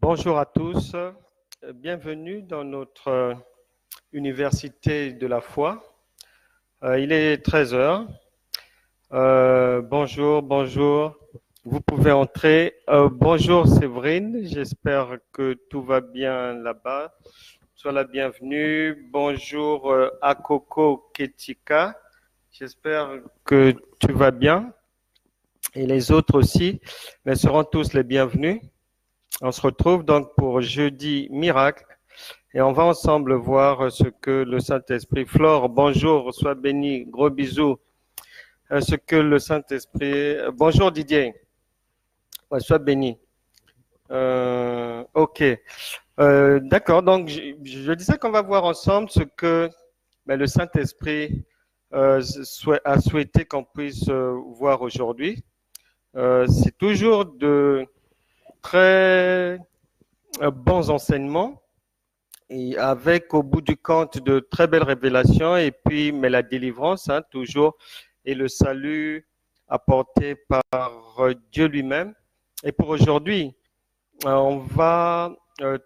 Bonjour à tous, bienvenue dans notre université de la foi. Il est 13 heures. Bonjour, vous pouvez entrer. Bonjour Séverine, j'espère que tout va bien là-bas. Sois la bienvenue. Bonjour Akoko Ketika, j'espère que tu vas bien. Et les autres aussi, mais seront tous les bienvenus. On se retrouve donc pour jeudi miracle et on va ensemble voir ce que le Saint-Esprit, Flore, bonjour, sois béni, gros bisous, ce que le Saint-Esprit, bonjour Didier, ouais, sois béni. Ok, d'accord, donc je disais qu'on va voir ensemble ce que le Saint-Esprit a souhaité qu'on puisse voir aujourd'hui. C'est toujours de très bons enseignements et avec au bout du compte de très belles révélations et puis mais la délivrance toujours et le salut apporté par Dieu lui-même. Et pour aujourd'hui, on va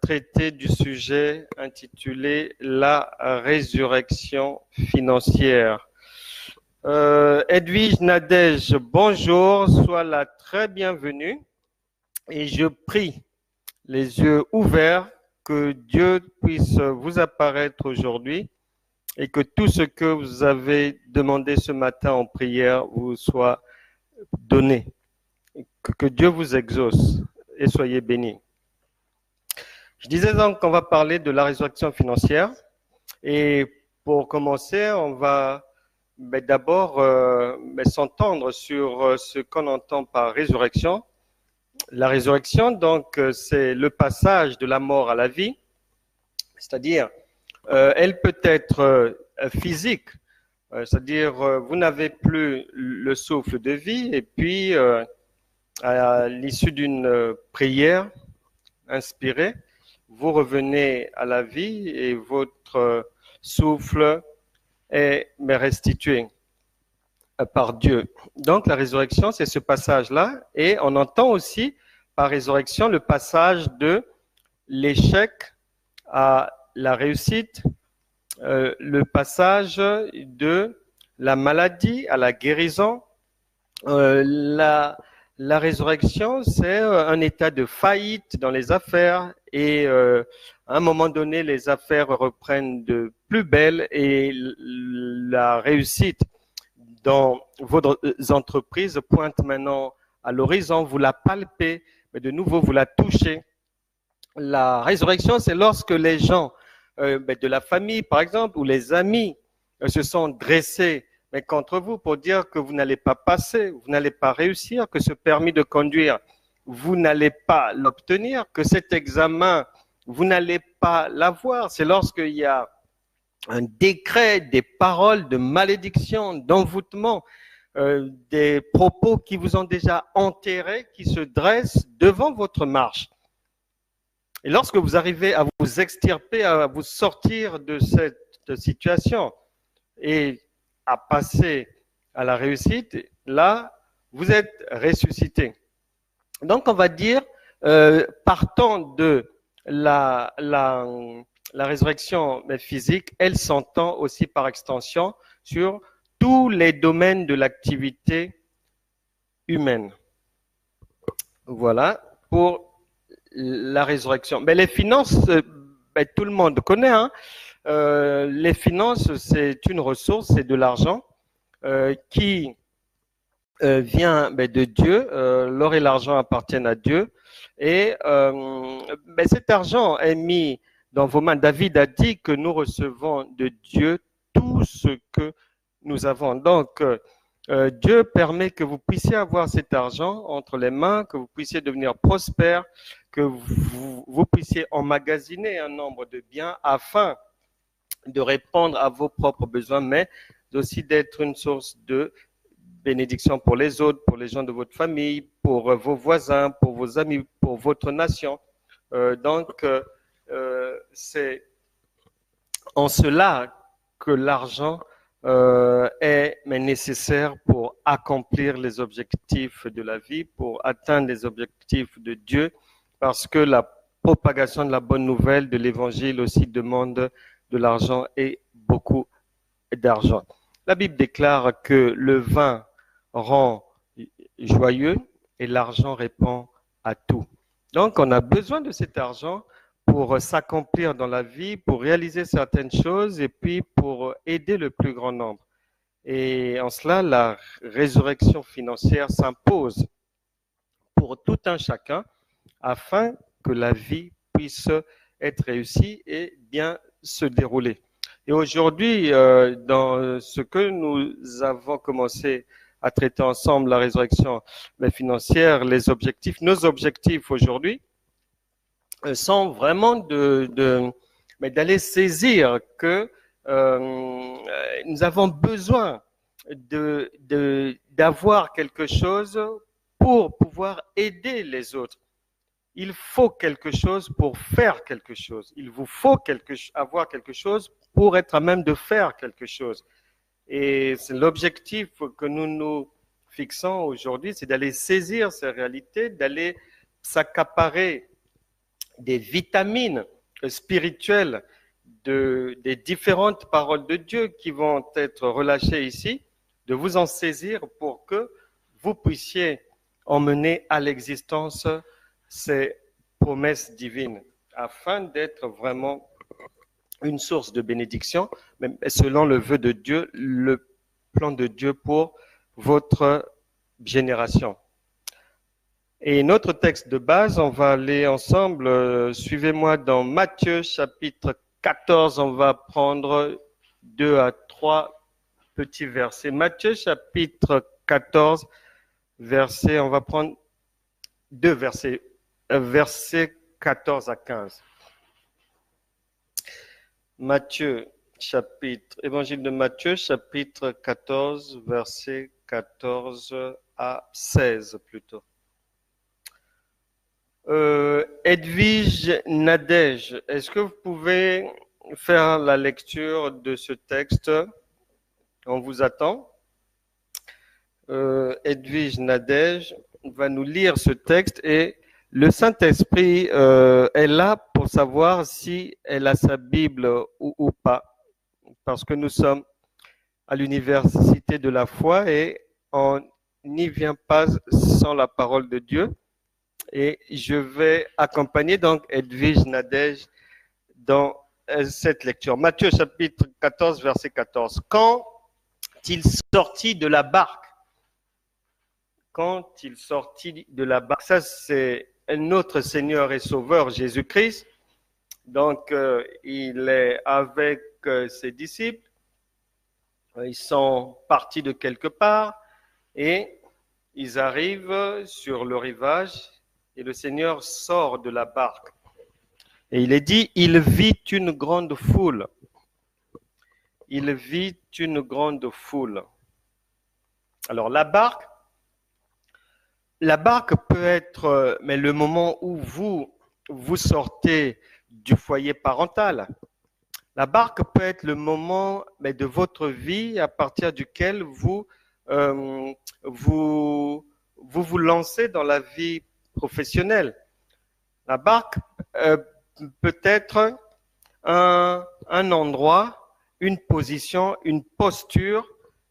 traiter du sujet intitulé la résurrection financière. Edwige Nadège, bonjour, sois la très bienvenue et je prie les yeux ouverts, que Dieu puisse vous apparaître aujourd'hui et que tout ce que vous avez demandé ce matin en prière vous soit donné. Que Dieu vous exauce et soyez bénis. Je disais donc qu'on va parler de la résurrection financière et pour commencer, on va d'abord s'entendre sur ce qu'on entend par résurrection. La résurrection, donc, c'est le passage de la mort à la vie, c'est-à-dire, elle peut être physique, c'est-à-dire, vous n'avez plus le souffle de vie, et puis, à l'issue d'une prière inspirée, vous revenez à la vie et votre souffle est restitué par Dieu. Donc la résurrection, c'est ce passage-là, et on entend aussi par résurrection le passage de l'échec à la réussite, le passage de la maladie à la guérison. La résurrection, c'est un état de faillite dans les affaires et à un moment donné, les affaires reprennent de plus belle et la réussite dans vos entreprises pointe maintenant à l'horizon, vous la palpez, mais de nouveau vous la touchez. La résurrection, c'est lorsque les gens de la famille, par exemple, ou les amis se sont dressés mais contre vous pour dire que vous n'allez pas passer, vous n'allez pas réussir, que ce permis de conduire, vous n'allez pas l'obtenir, que cet examen, vous n'allez pas l'avoir. C'est lorsqu'il y a un décret, des paroles de malédiction, d'envoûtement, des propos qui vous ont déjà enterrés, qui se dressent devant votre marche. Et lorsque vous arrivez à vous extirper, à vous sortir de cette situation et à passer à la réussite, là, vous êtes ressuscité. Donc, on va dire, partant de la résurrection physique, elle s'entend aussi par extension sur tous les domaines de l'activité humaine. Voilà, pour la résurrection. Mais les finances, tout le monde connaît, hein. Les finances, c'est une ressource, c'est de l'argent qui vient de Dieu. L'or et l'argent appartiennent à Dieu. Et cet argent est mis dans vos mains. David a dit que nous recevons de Dieu tout ce que nous avons. Donc, Dieu permet que vous puissiez avoir cet argent entre les mains, que vous puissiez devenir prospère, que vous puissiez emmagasiner un nombre de biens afin de répondre à vos propres besoins, mais aussi d'être une source de bénédiction pour les autres, pour les gens de votre famille, pour vos voisins, pour vos amis, pour votre nation. Donc, c'est en cela que l'argent est nécessaire pour accomplir les objectifs de la vie, pour atteindre les objectifs de Dieu, parce que la propagation de la bonne nouvelle de l'Évangile aussi demande de l'argent et beaucoup d'argent. La Bible déclare que le vin rend joyeux et l'argent répond à tout. Donc, on a besoin de cet argent pour s'accomplir dans la vie, pour réaliser certaines choses et puis pour aider le plus grand nombre. Et en cela, la résurrection financière s'impose pour tout un chacun afin que la vie puisse être réussie et bien se dérouler. Et aujourd'hui, dans ce que nous avons commencé à traiter ensemble, la résurrection financière, les objectifs, nos objectifs aujourd'hui sont vraiment d'aller saisir que nous avons besoin d'avoir quelque chose pour pouvoir aider les autres. Il faut quelque chose pour faire quelque chose. Il vous faut avoir quelque chose pour être à même de faire quelque chose. Et c'est l'objectif que nous nous fixons aujourd'hui, c'est d'aller saisir ces réalités, d'aller s'accaparer des vitamines spirituelles des différentes paroles de Dieu qui vont être relâchées ici, de vous en saisir pour que vous puissiez emmener à l'existence ces promesses divines, afin d'être vraiment une source de bénédiction, mais selon le vœu de Dieu, le plan de Dieu pour votre génération. Et notre texte de base, on va aller ensemble, suivez-moi dans Matthieu chapitre 14, on va prendre 2 à 3 petits versets. Matthieu chapitre 14, on va prendre 2 versets, versets 14 à 15. Évangile de Matthieu, chapitre 14, versets 14 à 16 plutôt. Edwige Nadège, est-ce que vous pouvez faire la lecture de ce texte? On vous attend. Edwige Nadège va nous lire ce texte et le Saint-Esprit est là pour savoir si elle a sa Bible ou pas, parce que nous sommes à l'université de la foi et on n'y vient pas sans la parole de Dieu. Et je vais accompagner donc Edwige Nadège dans cette lecture. Matthieu chapitre 14, verset 14. Quand il sortit de la barque, ça c'est notre Seigneur et Sauveur Jésus-Christ. Donc il est avec ses disciples. Ils sont partis de quelque part et ils arrivent sur le rivage. Et le Seigneur sort de la barque. Et il est dit, il vit une grande foule. Il vit une grande foule. Alors la barque peut être, mais le moment où vous sortez du foyer parental. La barque peut être le moment de votre vie à partir duquel vous lancez dans la vie professionnelle. La barque peut être un endroit, une position, une posture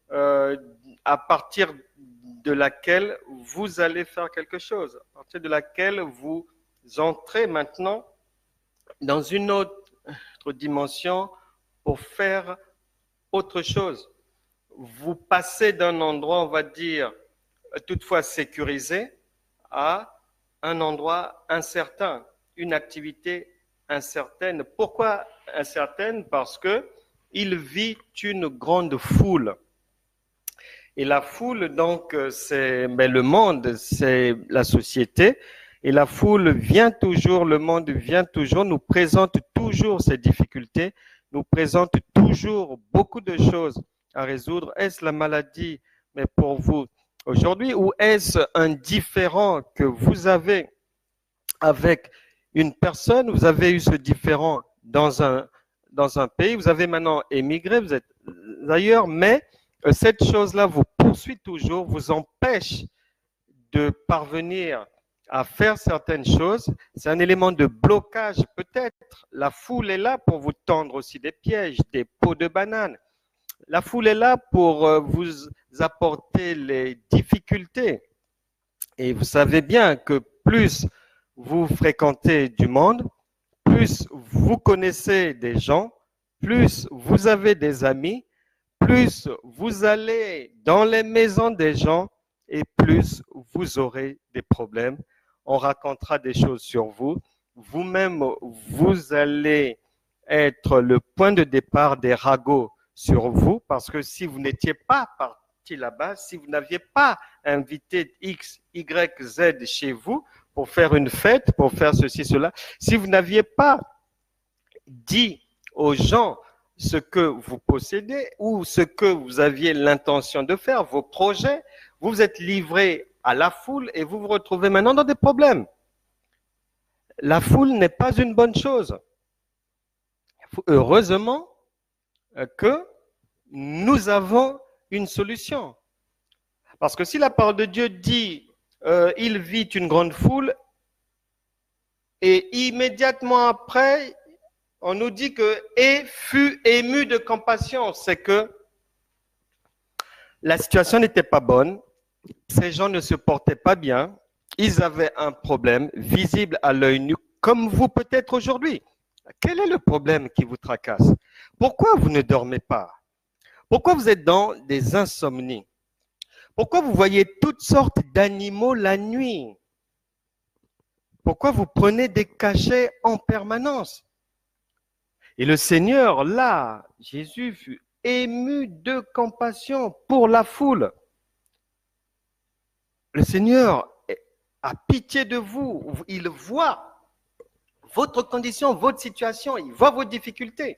à partir de laquelle vous allez faire quelque chose, à partir de laquelle vous entrez maintenant dans une autre dimension pour faire autre chose. Vous passez d'un endroit, on va dire, toutefois sécurisé, à un endroit incertain, une activité incertaine. Pourquoi incertaine? Parce que il vit une grande foule. Et la foule, donc, c'est le monde, c'est la société. Et la foule vient toujours, le monde vient toujours, nous présente toujours ces difficultés, nous présente toujours beaucoup de choses à résoudre. Est-ce la maladie, mais pour vous aujourd'hui, ou est-ce un différend que vous avez avec une personne? Vous avez eu ce différend dans un pays, vous avez maintenant émigré, vous êtes ailleurs, mais cette chose-là vous poursuit toujours, vous empêche de parvenir à faire certaines choses. C'est un élément de blocage peut-être. La foule est là pour vous tendre aussi des pièges, des pots de banane. La foule est là pour vous apporter les difficultés. Et vous savez bien que plus vous fréquentez du monde, plus vous connaissez des gens, plus vous avez des amis, plus vous allez dans les maisons des gens et plus vous aurez des problèmes. On racontera des choses sur vous. Vous-même, vous allez être le point de départ des ragots sur vous parce que si vous n'étiez pas parti là-bas, si vous n'aviez pas invité X, Y, Z chez vous pour faire une fête, pour faire ceci, cela, si vous n'aviez pas dit aux gens ce que vous possédez ou ce que vous aviez l'intention de faire, vos projets, vous vous êtes livré à la foule et vous vous retrouvez maintenant dans des problèmes. La foule n'est pas une bonne chose. Heureusement que nous avons une solution. Parce que si la parole de Dieu dit il vit une grande foule et immédiatement après, on nous dit que et fut ému de compassion, c'est que la situation n'était pas bonne, ces gens ne se portaient pas bien, ils avaient un problème visible à l'œil nu, comme vous peut-être aujourd'hui. Quel est le problème qui vous tracasse? Pourquoi vous ne dormez pas? Pourquoi vous êtes dans des insomnies? Pourquoi vous voyez toutes sortes d'animaux la nuit? Pourquoi vous prenez des cachets en permanence? Et le Seigneur, là, Jésus fut ému de compassion pour la foule. Le Seigneur a pitié de vous. Il voit votre condition, votre situation, il voit vos difficultés.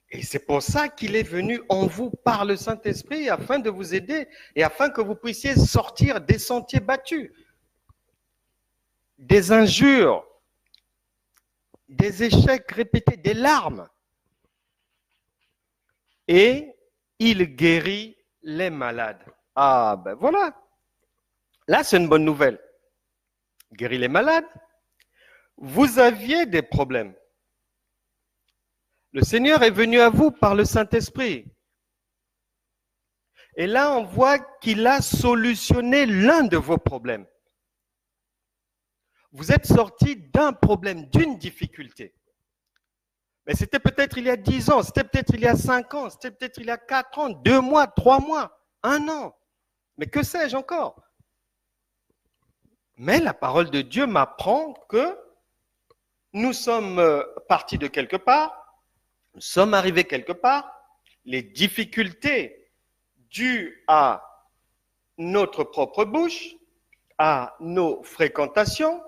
Et c'est pour ça qu'il est venu en vous par le Saint-Esprit afin de vous aider et afin que vous puissiez sortir des sentiers battus, des injures, des échecs répétés, des larmes. Et il guérit les malades. Ah ben voilà, là c'est une bonne nouvelle. Guérit les malades. Vous aviez des problèmes. Le Seigneur est venu à vous par le Saint-Esprit. Et là, on voit qu'il a solutionné l'un de vos problèmes. Vous êtes sorti d'un problème, d'une difficulté. Mais c'était peut-être il y a 10 ans, c'était peut-être il y a 5 ans, c'était peut-être il y a 4 ans, 2 mois, 3 mois, 1 an. Mais que sais-je encore? Mais la parole de Dieu m'apprend que nous sommes partis de quelque part, nous sommes arrivés quelque part, les difficultés dues à notre propre bouche, à nos fréquentations,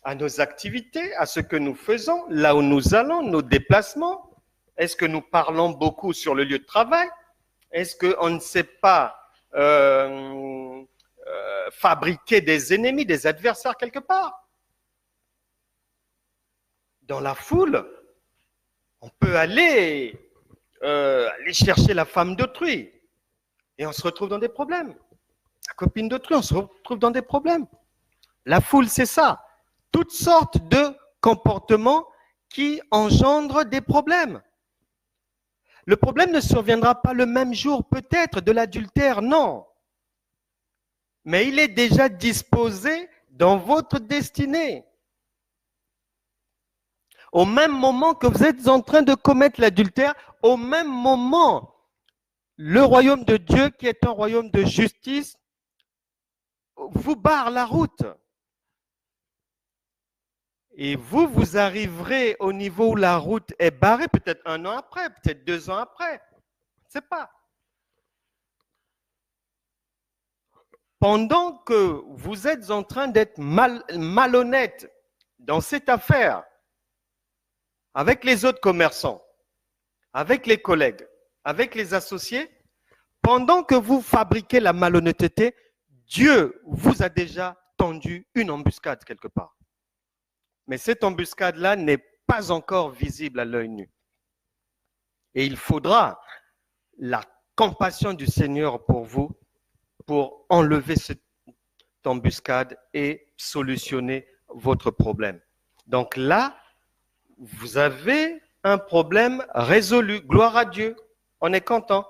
à nos activités, à ce que nous faisons, là où nous allons, nos déplacements. Est-ce que nous parlons beaucoup sur le lieu de travail? Est-ce qu'on ne sait pas fabriquer des ennemis, des adversaires quelque part? Dans la foule, on peut aller chercher la femme d'autrui et on se retrouve dans des problèmes. La copine d'autrui, on se retrouve dans des problèmes. La foule, c'est ça. Toutes sortes de comportements qui engendrent des problèmes. Le problème ne surviendra pas le même jour, peut-être, de l'adultère, non. Mais il est déjà disposé dans votre destinée. Au même moment que vous êtes en train de commettre l'adultère, au même moment, le royaume de Dieu, qui est un royaume de justice, vous barre la route. Et vous, vous arriverez au niveau où la route est barrée, peut-être 1 an après, peut-être 2 ans après. Je ne sais pas. Pendant que vous êtes en train d'être malhonnête dans cette affaire, avec les autres commerçants, avec les collègues, avec les associés, pendant que vous fabriquez la malhonnêteté, Dieu vous a déjà tendu une embuscade quelque part. Mais cette embuscade-là n'est pas encore visible à l'œil nu. Et il faudra la compassion du Seigneur pour vous, pour enlever cette embuscade et solutionner votre problème. Donc là, vous avez un problème résolu. Gloire à Dieu. On est content.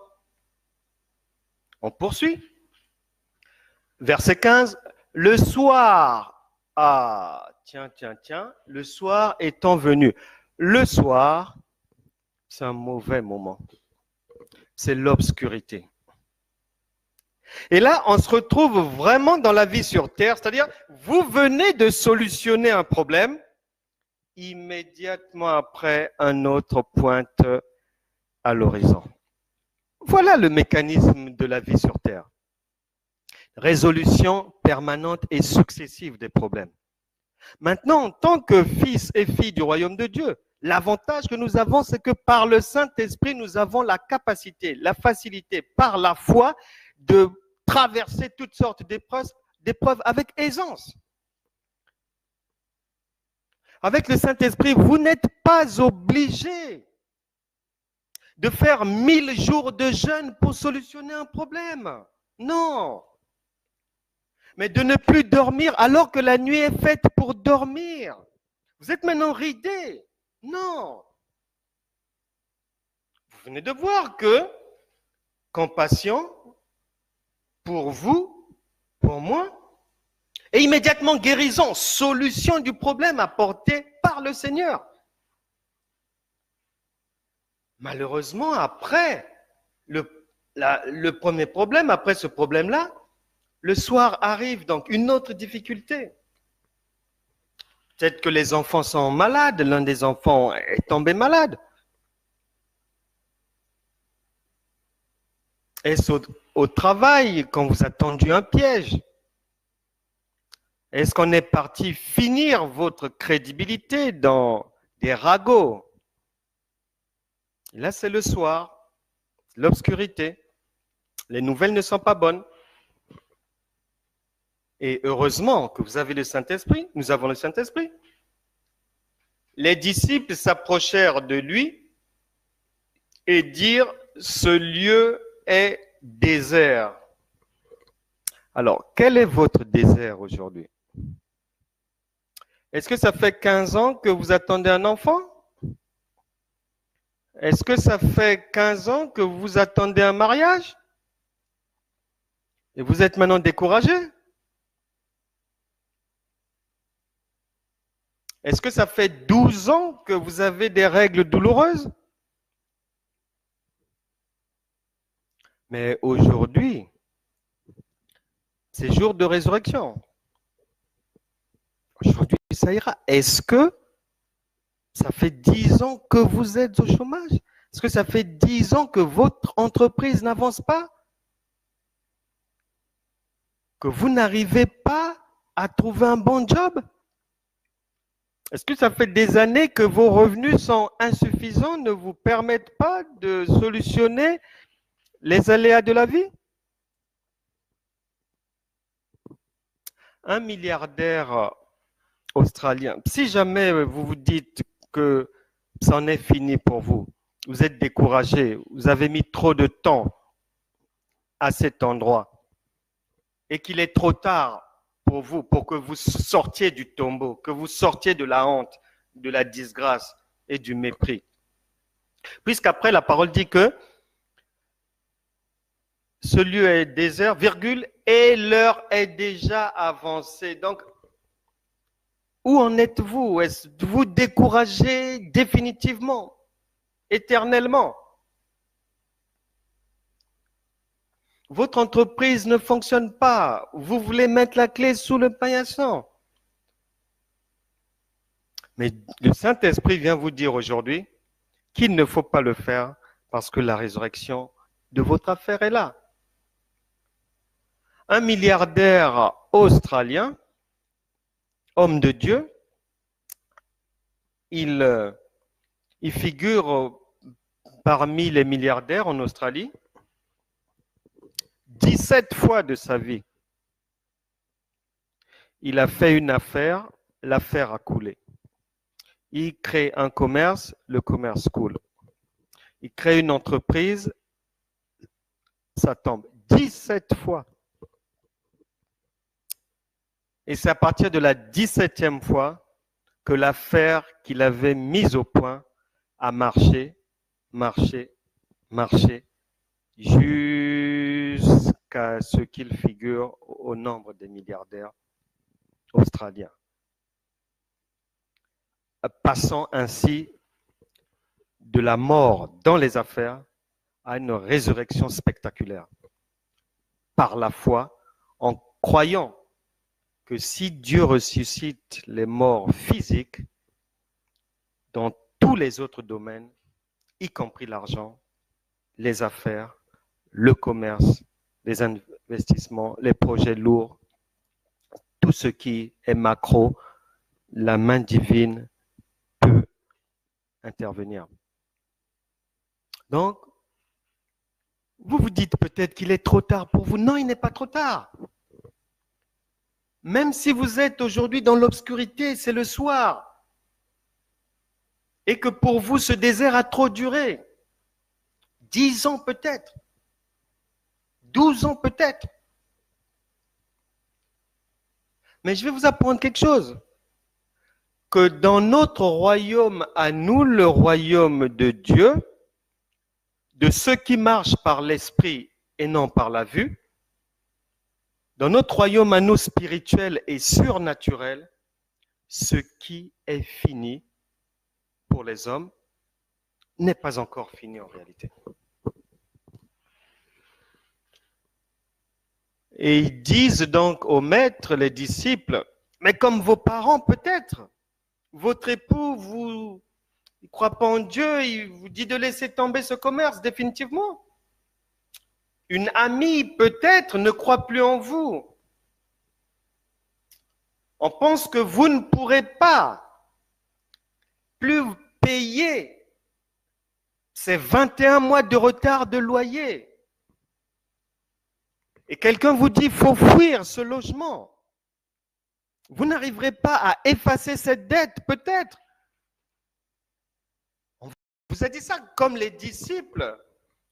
On poursuit. Verset 15. Le soir. Ah, tiens. Le soir étant venu. Le soir, c'est un mauvais moment. C'est l'obscurité. Et là, on se retrouve vraiment dans la vie sur Terre, c'est-à-dire, vous venez de solutionner un problème, immédiatement après, un autre pointe à l'horizon. Voilà le mécanisme de la vie sur Terre. Résolution permanente et successive des problèmes. Maintenant, en tant que fils et filles du royaume de Dieu, l'avantage que nous avons, c'est que par le Saint-Esprit, nous avons la capacité, la facilité, par la foi, de traverser toutes sortes d'épreuves avec aisance. Avec le Saint-Esprit, vous n'êtes pas obligé de faire 1000 jours de jeûne pour solutionner un problème. Non. Mais de ne plus dormir alors que la nuit est faite pour dormir. Vous êtes maintenant ridé. Non. Vous venez de voir que compassion pour vous, pour moi, et immédiatement guérison, solution du problème apporté par le Seigneur. Malheureusement, après le premier problème, après ce problème-là, le soir arrive donc une autre difficulté. Peut-être que les enfants sont malades, l'un des enfants est tombé malade. Est-ce au travail qu'on vous a tendu un piège? Est-ce qu'on est parti finir votre crédibilité dans des ragots? Et là, c'est le soir, l'obscurité. Les nouvelles ne sont pas bonnes. Et heureusement que vous avez le Saint-Esprit, nous avons le Saint-Esprit. Les disciples s'approchèrent de lui et dirent, ce lieu est désert. Alors, quel est votre désert aujourd'hui? Est-ce que ça fait 15 ans que vous attendez un enfant? Est-ce que ça fait 15 ans que vous attendez un mariage? Et vous êtes maintenant découragé? Est-ce que ça fait 12 ans que vous avez des règles douloureuses? Mais aujourd'hui, c'est jour de résurrection. Aujourd'hui, ça ira. Est-ce que ça fait 10 ans que vous êtes au chômage? Est-ce que ça fait 10 ans que votre entreprise n'avance pas? Que vous n'arrivez pas à trouver un bon job? Est-ce que ça fait des années que vos revenus sont insuffisants, ne vous permettent pas de solutionner les aléas de la vie? Un milliardaire australien, si jamais vous vous dites que ça en est fini pour vous, vous êtes découragé, vous avez mis trop de temps à cet endroit et qu'il est trop tard pour vous, pour que vous sortiez du tombeau, que vous sortiez de la honte, de la disgrâce et du mépris. Puisqu'après, la parole dit que ce lieu est désert, virgule, et l'heure est déjà avancée. Donc, où en êtes-vous? Êtes-vous découragé définitivement, éternellement? Votre entreprise ne fonctionne pas. Vous voulez mettre la clé sous le paillasson. Mais le Saint-Esprit vient vous dire aujourd'hui qu'il ne faut pas le faire parce que la résurrection de votre affaire est là. Un milliardaire australien, homme de Dieu, il figure parmi les milliardaires en Australie. 17 fois de sa vie, il a fait une affaire, l'affaire a coulé. Il crée un commerce, le commerce coule. Il crée une entreprise, ça tombe. 17 fois. Et c'est à partir de la 17e fois que l'affaire qu'il avait mise au point a marché, jusqu'à ce qu'il figure au nombre des milliardaires australiens, passant ainsi de la mort dans les affaires à une résurrection spectaculaire, par la foi, en croyant que si Dieu ressuscite les morts physiques, dans tous les autres domaines, y compris l'argent, les affaires, le commerce, les investissements, les projets lourds, tout ce qui est macro, la main divine peut intervenir. Donc, vous vous dites peut-être qu'il est trop tard pour vous. Non, il n'est pas trop tard. Même si vous êtes aujourd'hui dans l'obscurité, c'est le soir, et que pour vous ce désert a trop duré, 10 ans peut-être, 12 ans peut-être. Mais je vais vous apprendre quelque chose, que dans notre royaume à nous, le royaume de Dieu, de ceux qui marchent par l'esprit et non par la vue, dans notre royaume à nous spirituel et surnaturel, ce qui est fini pour les hommes n'est pas encore fini en réalité. Et ils disent donc aux maîtres, les disciples, mais comme vos parents peut-être, votre époux vous ne croit pas en Dieu, il vous dit de laisser tomber ce commerce définitivement. Une amie peut-être ne croit plus en vous. On pense que vous ne pourrez pas plus payer ces 21 mois de retard de loyer. Et quelqu'un vous dit, il faut fuir ce logement. Vous n'arriverez pas à effacer cette dette, peut-être. On vous a dit ça comme les disciples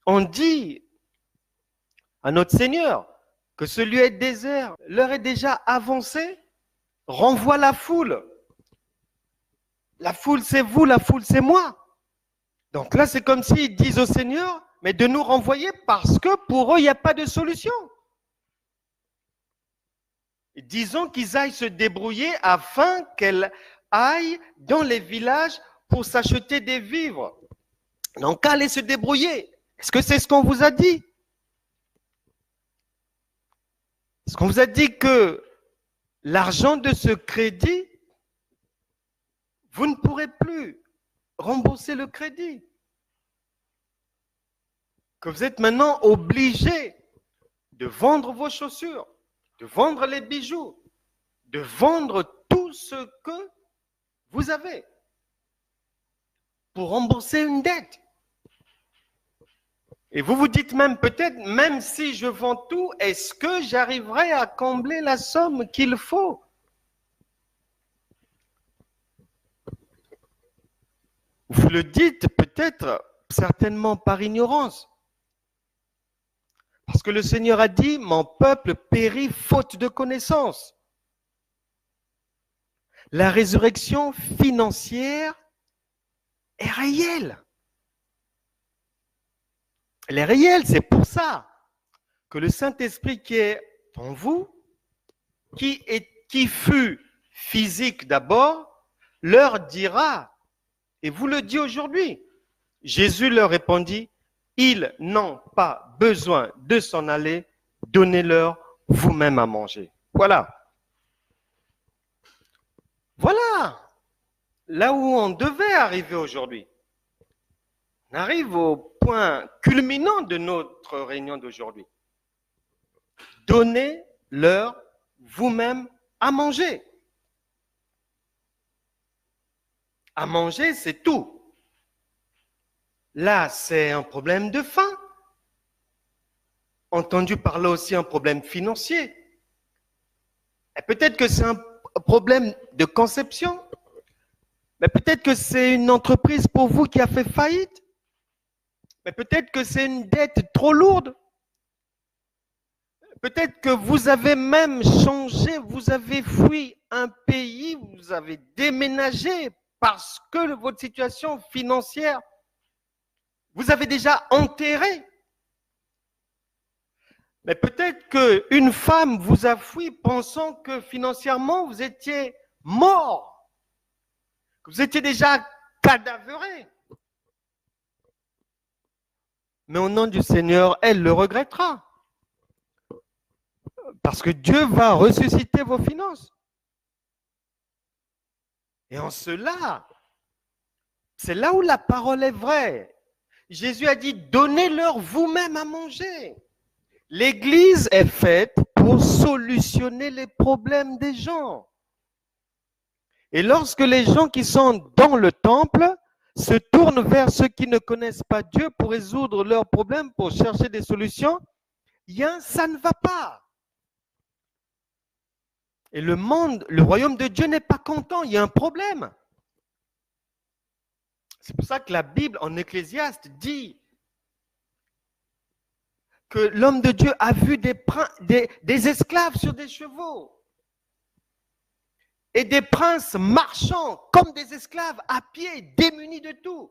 ont dit à notre Seigneur que ce lieu est désert, l'heure est déjà avancée, renvoie la foule. La foule, c'est vous, la foule, c'est moi. Donc là, c'est comme s'ils disent au Seigneur, mais de nous renvoyer parce que pour eux, il n'y a pas de solution. Disons qu'ils aillent se débrouiller afin qu'elles aillent dans les villages pour s'acheter des vivres. Donc, allez se débrouiller. Est-ce que c'est ce qu'on vous a dit? Est-ce qu'on vous a dit que l'argent de ce crédit, vous ne pourrez plus rembourser le crédit? Que vous êtes maintenant obligé de vendre vos chaussures, de vendre les bijoux, de vendre tout ce que vous avez pour rembourser une dette. Et vous vous dites même peut-être, même si je vends tout, est-ce que j'arriverai à combler la somme qu'il faut? Vous le dites peut-être, certainement par ignorance. Parce que le Seigneur a dit, mon peuple périt faute de connaissance. La résurrection financière est réelle. Elle est réelle, c'est pour ça que le Saint-Esprit qui est en vous, qui fut physique d'abord, leur dira, et vous le dites aujourd'hui, Jésus leur répondit, ils n'ont pas besoin de s'en aller, donnez-leur vous-même à manger. Voilà. Voilà là où on devait arriver aujourd'hui. On arrive au point culminant de notre réunion d'aujourd'hui. Donnez-leur vous-même à manger. À manger, c'est tout. Là, c'est un problème de faim. Entendu par là aussi un problème financier. Et peut-être que c'est un problème de conception. Mais peut-être que c'est une entreprise pour vous qui a fait faillite. Mais peut-être que c'est une dette trop lourde. Peut-être que vous avez même changé, vous avez fui un pays, vous avez déménagé parce que votre situation financière, vous avez déjà enterré. Mais peut-être qu'une femme vous a fui pensant que financièrement vous étiez mort, que vous étiez déjà cadavré. Mais au nom du Seigneur, elle le regrettera. Parce que Dieu va ressusciter vos finances. Et en cela, c'est là où la parole est vraie. Jésus a dit, donnez-leur vous-même à manger. L'Église est faite pour solutionner les problèmes des gens. Et lorsque les gens qui sont dans le temple se tournent vers ceux qui ne connaissent pas Dieu pour résoudre leurs problèmes, pour chercher des solutions, ça ne va pas. Et le monde, le royaume de Dieu n'est pas content, il y a un problème. C'est pour ça que la Bible en Ecclésiaste dit que l'homme de Dieu a vu des esclaves sur des chevaux et des princes marchant comme des esclaves à pied, démunis de tout.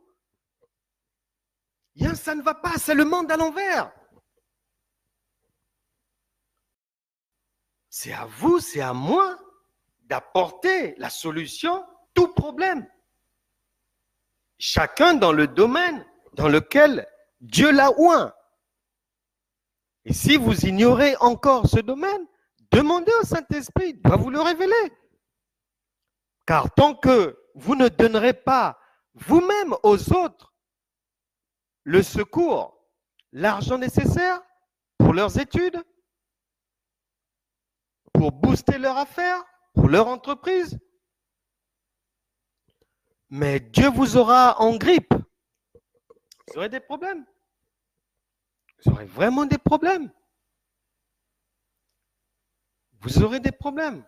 Ça ne va pas, c'est le monde à l'envers. C'est à vous, c'est à moi d'apporter la solution, tout problème. Chacun dans le domaine dans lequel Dieu l'a oint. Et si vous ignorez encore ce domaine, demandez au Saint-Esprit, il doit vous le révéler. Car tant que vous ne donnerez pas vous-même aux autres le secours, l'argent nécessaire pour leurs études, pour booster leur affaire, pour leur entreprise, mais Dieu vous aura en grippe. Vous aurez des problèmes. Vous aurez vraiment des problèmes. Vous aurez des problèmes.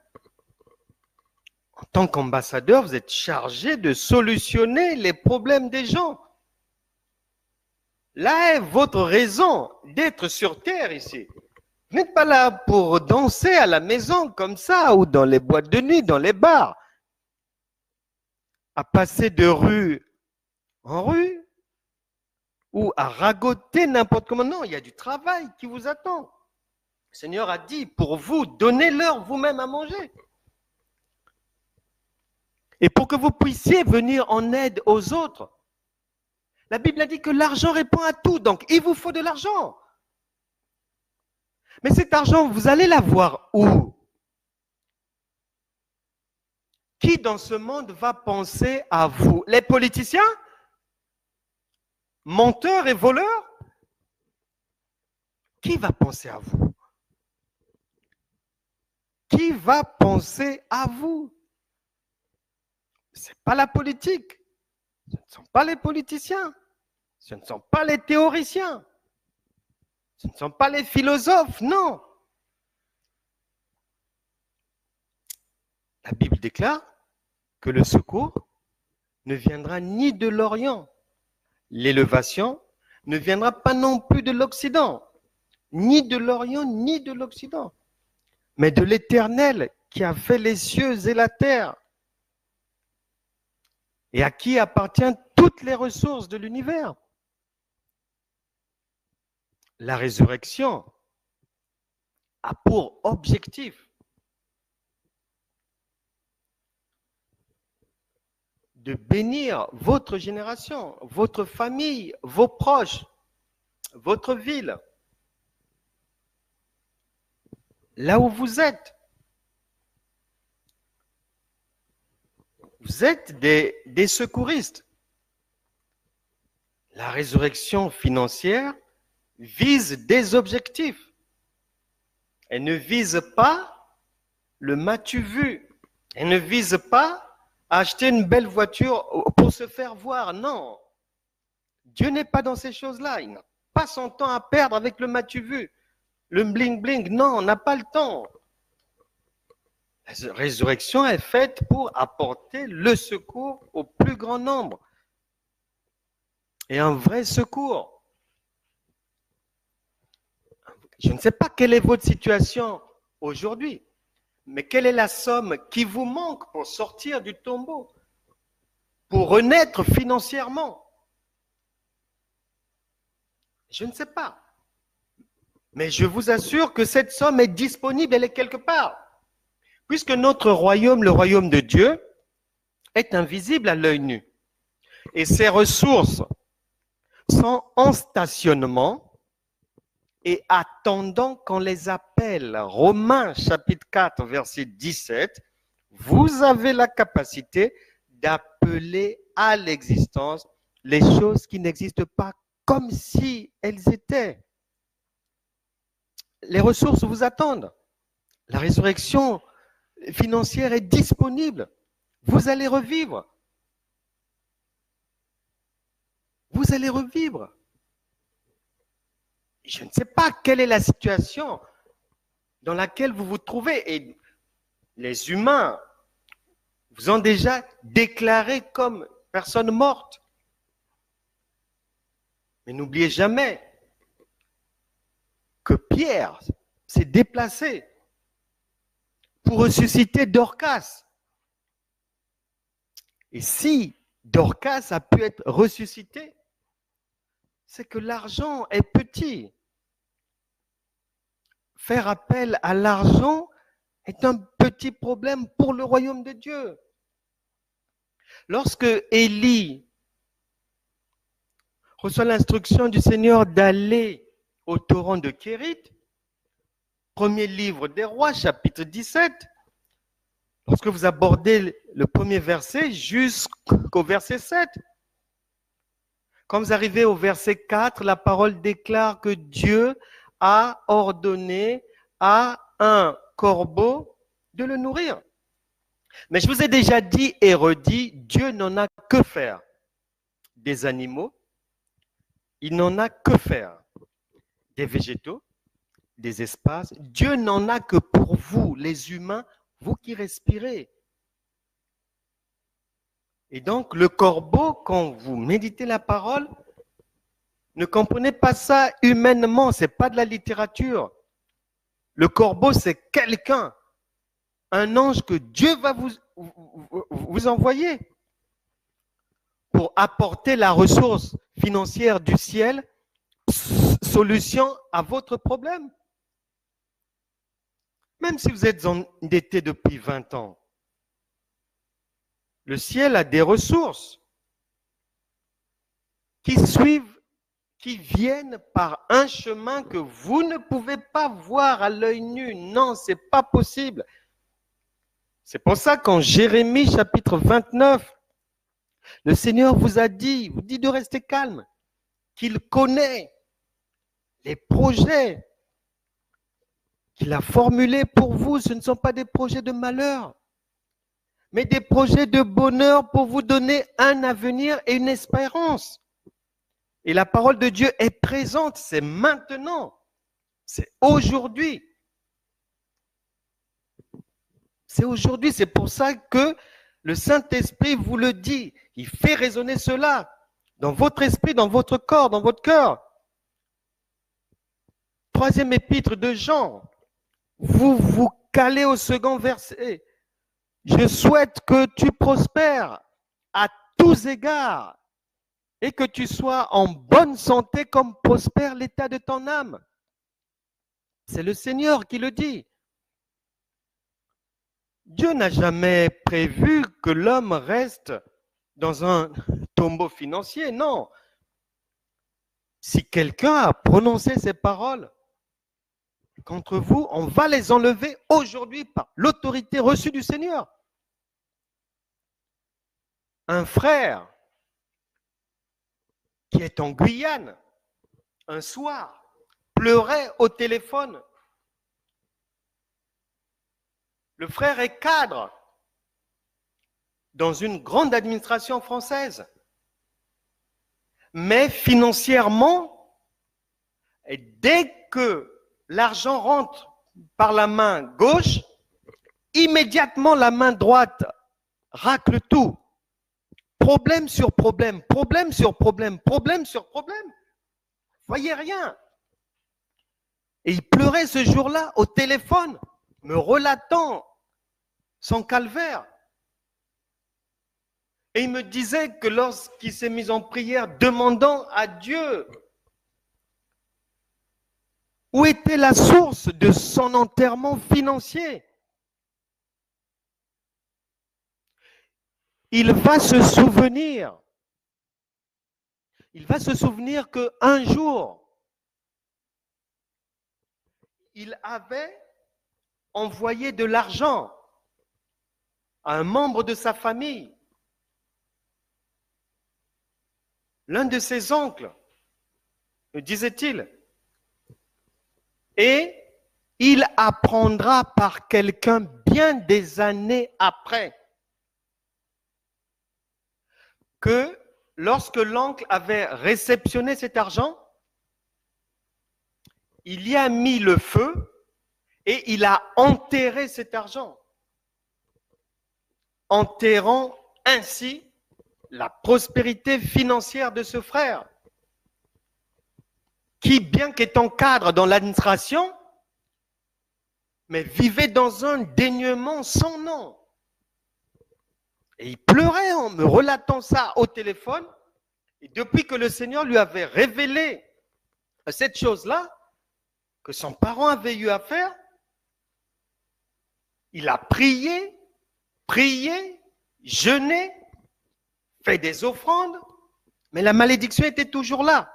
En tant qu'ambassadeur, vous êtes chargé de solutionner les problèmes des gens. Là est votre raison d'être sur terre ici. Vous n'êtes pas là pour danser à la maison comme ça ou dans les boîtes de nuit, dans les bars, à passer de rue en rue ou à ragoter n'importe comment. Non, il y a du travail qui vous attend. Le Seigneur a dit, pour vous, donnez-leur vous-même à manger. Et pour que vous puissiez venir en aide aux autres, la Bible a dit que l'argent répond à tout, donc il vous faut de l'argent. Mais cet argent, vous allez l'avoir où? Qui dans ce monde va penser à vous? Les politiciens? Menteurs et voleurs? Qui va penser à vous? Qui va penser à vous? Ce n'est pas la politique. Ce ne sont pas les politiciens. Ce ne sont pas les théoriciens. Ce ne sont pas les philosophes, non. La Bible déclare que le secours ne viendra ni de l'Orient. L'élévation ne viendra pas non plus de l'Occident, ni de l'Orient, ni de l'Occident, mais de l'Éternel qui a fait les cieux et la terre et à qui appartiennent toutes les ressources de l'univers. La résurrection a pour objectif de bénir votre génération, votre famille, vos proches, votre ville, là où vous êtes. Vous êtes des secouristes. La résurrection financière vise des objectifs. Elle ne vise pas le m'as-tu vu. Elle ne vise pas à acheter une belle voiture pour se faire voir. Non. Dieu n'est pas dans ces choses-là. Il n'a pas son temps à perdre avec le m'as-tu vu, le bling-bling. Non, on n'a pas le temps. La résurrection est faite pour apporter le secours au plus grand nombre. Et un vrai secours. Je ne sais pas quelle est votre situation aujourd'hui, mais quelle est la somme qui vous manque pour sortir du tombeau, pour renaître financièrement? Je ne sais pas. Mais je vous assure que cette somme est disponible, elle est quelque part. Puisque notre royaume, le royaume de Dieu, est invisible à l'œil nu. Et ses ressources sont en stationnement et attendant qu'on les appelle. Romains chapitre 4, verset 17, vous avez la capacité d'appeler à l'existence les choses qui n'existent pas comme si elles étaient. Les ressources vous attendent. La résurrection financière est disponible. Vous allez revivre. Vous allez revivre. Je ne sais pas quelle est la situation dans laquelle vous vous trouvez. Et les humains vous ont déjà déclaré comme personne morte. Mais n'oubliez jamais que Pierre s'est déplacé pour ressusciter Dorcas. Et si Dorcas a pu être ressuscité, c'est que l'argent est petit. Faire appel à l'argent est un petit problème pour le royaume de Dieu. Lorsque Élie reçoit l'instruction du Seigneur d'aller au torrent de Kérit, premier livre des rois, chapitre 17, lorsque vous abordez le premier verset jusqu'au verset 7, quand vous arrivez au verset 4, la parole déclare que Dieu a ordonné à un corbeau de le nourrir. Mais je vous ai déjà dit et redit, Dieu n'en a que faire des animaux, il n'en a que faire des végétaux, des espaces. Dieu n'en a que pour vous, les humains, vous qui respirez. Et donc, le corbeau, quand vous méditez la parole, ne comprenez pas ça humainement, ce n'est pas de la littérature. Le corbeau, c'est quelqu'un, un ange que Dieu va vous envoyer pour apporter la ressource financière du ciel, solution à votre problème. Même si vous êtes endetté depuis 20 ans, le ciel a des ressources qui suivent, qui viennent par un chemin que vous ne pouvez pas voir à l'œil nu. Non, ce n'est pas possible. C'est pour ça qu'en Jérémie chapitre 29, le Seigneur vous dit de rester calme, qu'il connaît les projets qu'il a formulés pour vous. Ce ne sont pas des projets de malheur, mais des projets de bonheur pour vous donner un avenir et une espérance. Et la parole de Dieu est présente, c'est maintenant, c'est aujourd'hui. C'est aujourd'hui, c'est pour ça que le Saint-Esprit vous le dit. Il fait résonner cela dans votre esprit, dans votre corps, dans votre cœur. Troisième épître de Jean, vous vous calez au second verset. Je souhaite que tu prospères à tous égards et que tu sois en bonne santé comme prospère l'état de ton âme. C'est le Seigneur qui le dit. Dieu n'a jamais prévu que l'homme reste dans un tombeau financier, non. Si quelqu'un a prononcé ces paroles contre vous, on va les enlever aujourd'hui par l'autorité reçue du Seigneur. Un frère qui est en Guyane, un soir, pleurait au téléphone. Le frère est cadre dans une grande administration française. Mais financièrement, dès que l'argent rentre par la main gauche, immédiatement la main droite racle tout. Problème sur problème, problème sur problème, problème sur problème. Voyez rien. Et il pleurait ce jour-là au téléphone, me relatant son calvaire. Et il me disait que lorsqu'il s'est mis en prière, demandant à Dieu où était la source de son enterrement financier, il va se souvenir qu'un jour, il avait envoyé de l'argent à un membre de sa famille, l'un de ses oncles, me disait-il, et il apprendra par quelqu'un bien des années après que lorsque l'oncle avait réceptionné cet argent, il y a mis le feu et il a enterré cet argent, enterrant ainsi la prospérité financière de ce frère, qui, bien qu'étant cadre dans l'administration, mais vivait dans un dénuement sans nom. Et il pleurait en me relatant ça au téléphone. Et depuis que le Seigneur lui avait révélé cette chose-là, que son parent avait eu à faire, il a prié, jeûné, fait des offrandes, mais la malédiction était toujours là.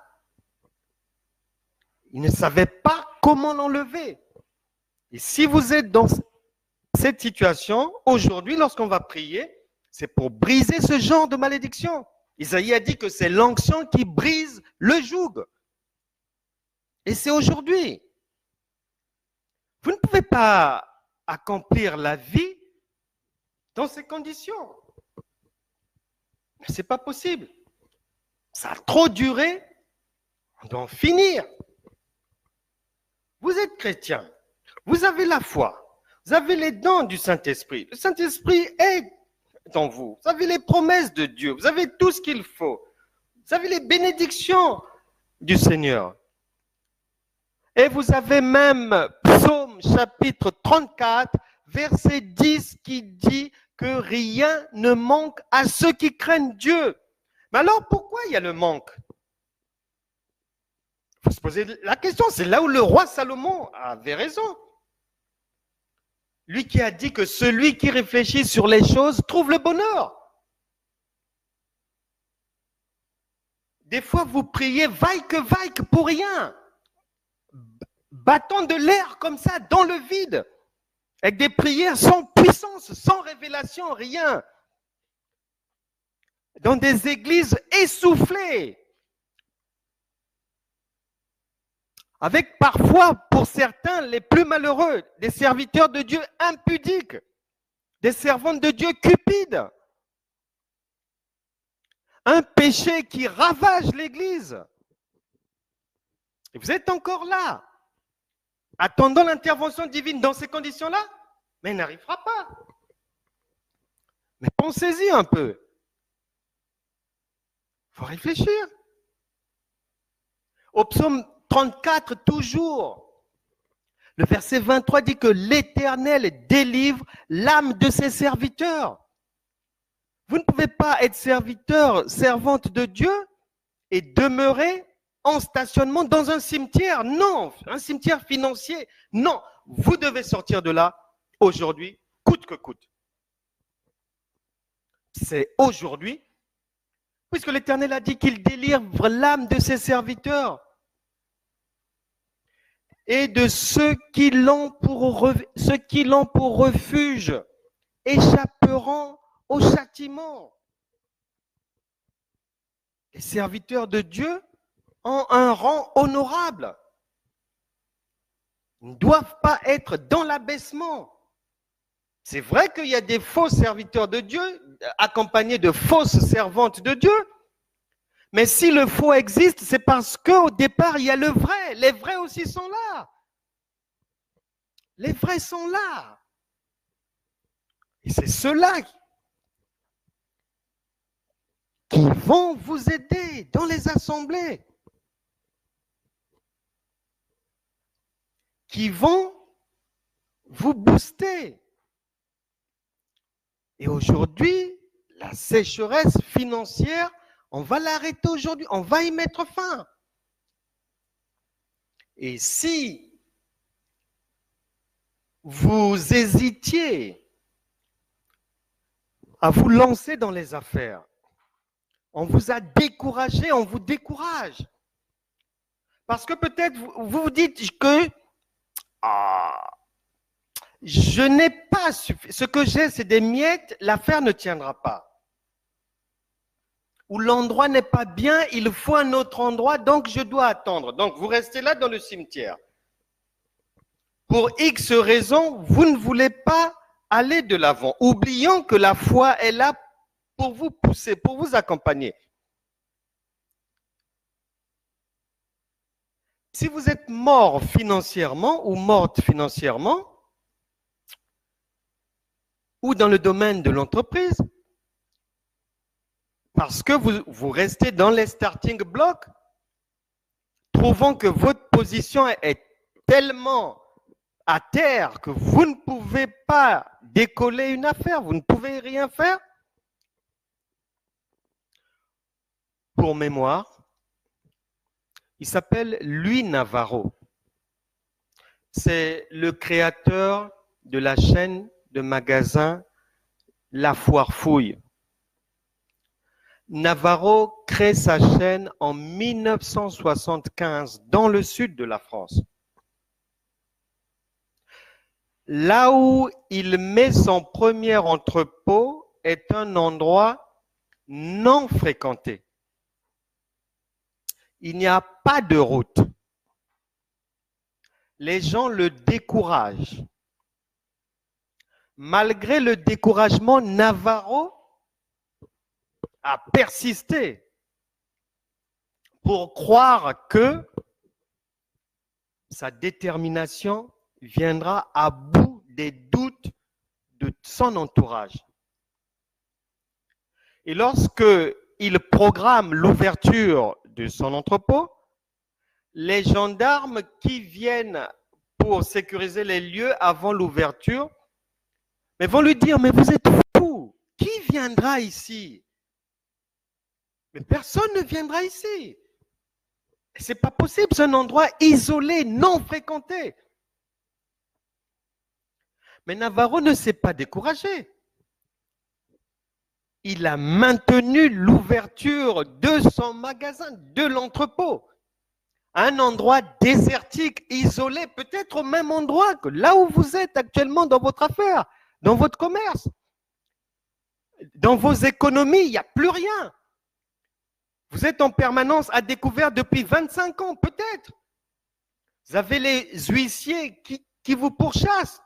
Il ne savait pas comment l'enlever. Et si vous êtes dans cette situation, aujourd'hui, lorsqu'on va prier, c'est pour briser ce genre de malédiction. Isaïe a dit que c'est l'onction qui brise le joug. Et c'est aujourd'hui. Vous ne pouvez pas accomplir la vie dans ces conditions. Ce n'est pas possible. Ça a trop duré. On doit en finir. Vous êtes chrétien. Vous avez la foi. Vous avez les dons du Saint-Esprit. Le Saint-Esprit est en vous. Vous avez les promesses de Dieu. Vous avez tout ce qu'il faut. Vous avez les bénédictions du Seigneur. Et vous avez même Psaume chapitre 34, verset 10 qui dit que rien ne manque à ceux qui craignent Dieu. Mais alors pourquoi il y a le manque? Il faut se poser la question. C'est là où le roi Salomon avait raison. Lui qui a dit que celui qui réfléchit sur les choses trouve le bonheur. Des fois, vous priez vaille que pour rien. Battant de l'air comme ça dans le vide. Avec des prières sans puissance, sans révélation, rien. Dans des églises essoufflées. Avec parfois, pour certains, les plus malheureux, des serviteurs de Dieu impudiques, des servantes de Dieu cupides. Un péché qui ravage l'Église. Et vous êtes encore là, attendant l'intervention divine dans ces conditions-là, mais il n'arrivera pas. Mais pensez-y un peu. Il faut réfléchir. Au psaume 34, toujours, le verset 23 dit que l'Éternel délivre l'âme de ses serviteurs. Vous ne pouvez pas être serviteur, servante de Dieu et demeurer en stationnement dans un cimetière. Non, un cimetière financier. Non, vous devez sortir de là aujourd'hui, coûte que coûte. C'est aujourd'hui, puisque l'Éternel a dit qu'il délivre l'âme de ses serviteurs et de ceux qui l'ont pour refuge échapperont au châtiment. Les serviteurs de Dieu ont un rang honorable. Ils ne doivent pas être dans l'abaissement. C'est vrai qu'il y a des faux serviteurs de Dieu, accompagnés de fausses servantes de Dieu, mais si le faux existe, c'est parce qu'au départ, il y a le vrai. Les vrais aussi sont là. Les vrais sont là. Et c'est ceux-là qui vont vous aider dans les assemblées. qui vont vous booster. Et aujourd'hui, la sécheresse financière, on va l'arrêter aujourd'hui, on va y mettre fin. Et si vous hésitiez à vous lancer dans les affaires, on vous a découragé, on vous décourage. Parce que peut-être vous vous dites que je n'ai pas suffisamment, ce que j'ai c'est des miettes, l'affaire ne tiendra pas. Ou l'endroit n'est pas bien, il faut un autre endroit, donc je dois attendre. Donc vous restez là dans le cimetière. Pour X raisons, vous ne voulez pas aller de l'avant, oubliant que la foi est là pour vous pousser, pour vous accompagner. Si vous êtes mort financièrement ou morte financièrement, ou dans le domaine de l'entreprise, parce que vous restez dans les starting blocks, trouvant que votre position est tellement à terre que vous ne pouvez pas décoller une affaire, vous ne pouvez rien faire. Pour mémoire, il s'appelle Louis Navarro. C'est le créateur de la chaîne de magasins La Foire Fouille. Navarro crée sa chaîne en 1975 dans le sud de la France. Là où il met son premier entrepôt est un endroit non fréquenté. Il n'y a pas de route. Les gens le découragent. Malgré le découragement, Navarro a persisté pour croire que sa détermination viendra à bout des doutes de son entourage. Et lorsque il programme l'ouverture de son entrepôt, les gendarmes qui viennent pour sécuriser les lieux avant l'ouverture, mais vont lui dire, mais vous êtes fou, qui viendra ici? Mais personne ne viendra ici. C'est pas possible, c'est un endroit isolé, non fréquenté. Mais Navarro ne s'est pas découragé. Il a maintenu l'ouverture de son magasin, de l'entrepôt. Un endroit désertique, isolé, peut-être au même endroit que là où vous êtes actuellement dans votre affaire, dans votre commerce. Dans vos économies, il n'y a plus rien. Vous êtes en permanence à découvert depuis 25 ans, peut-être. Vous avez les huissiers qui vous pourchassent.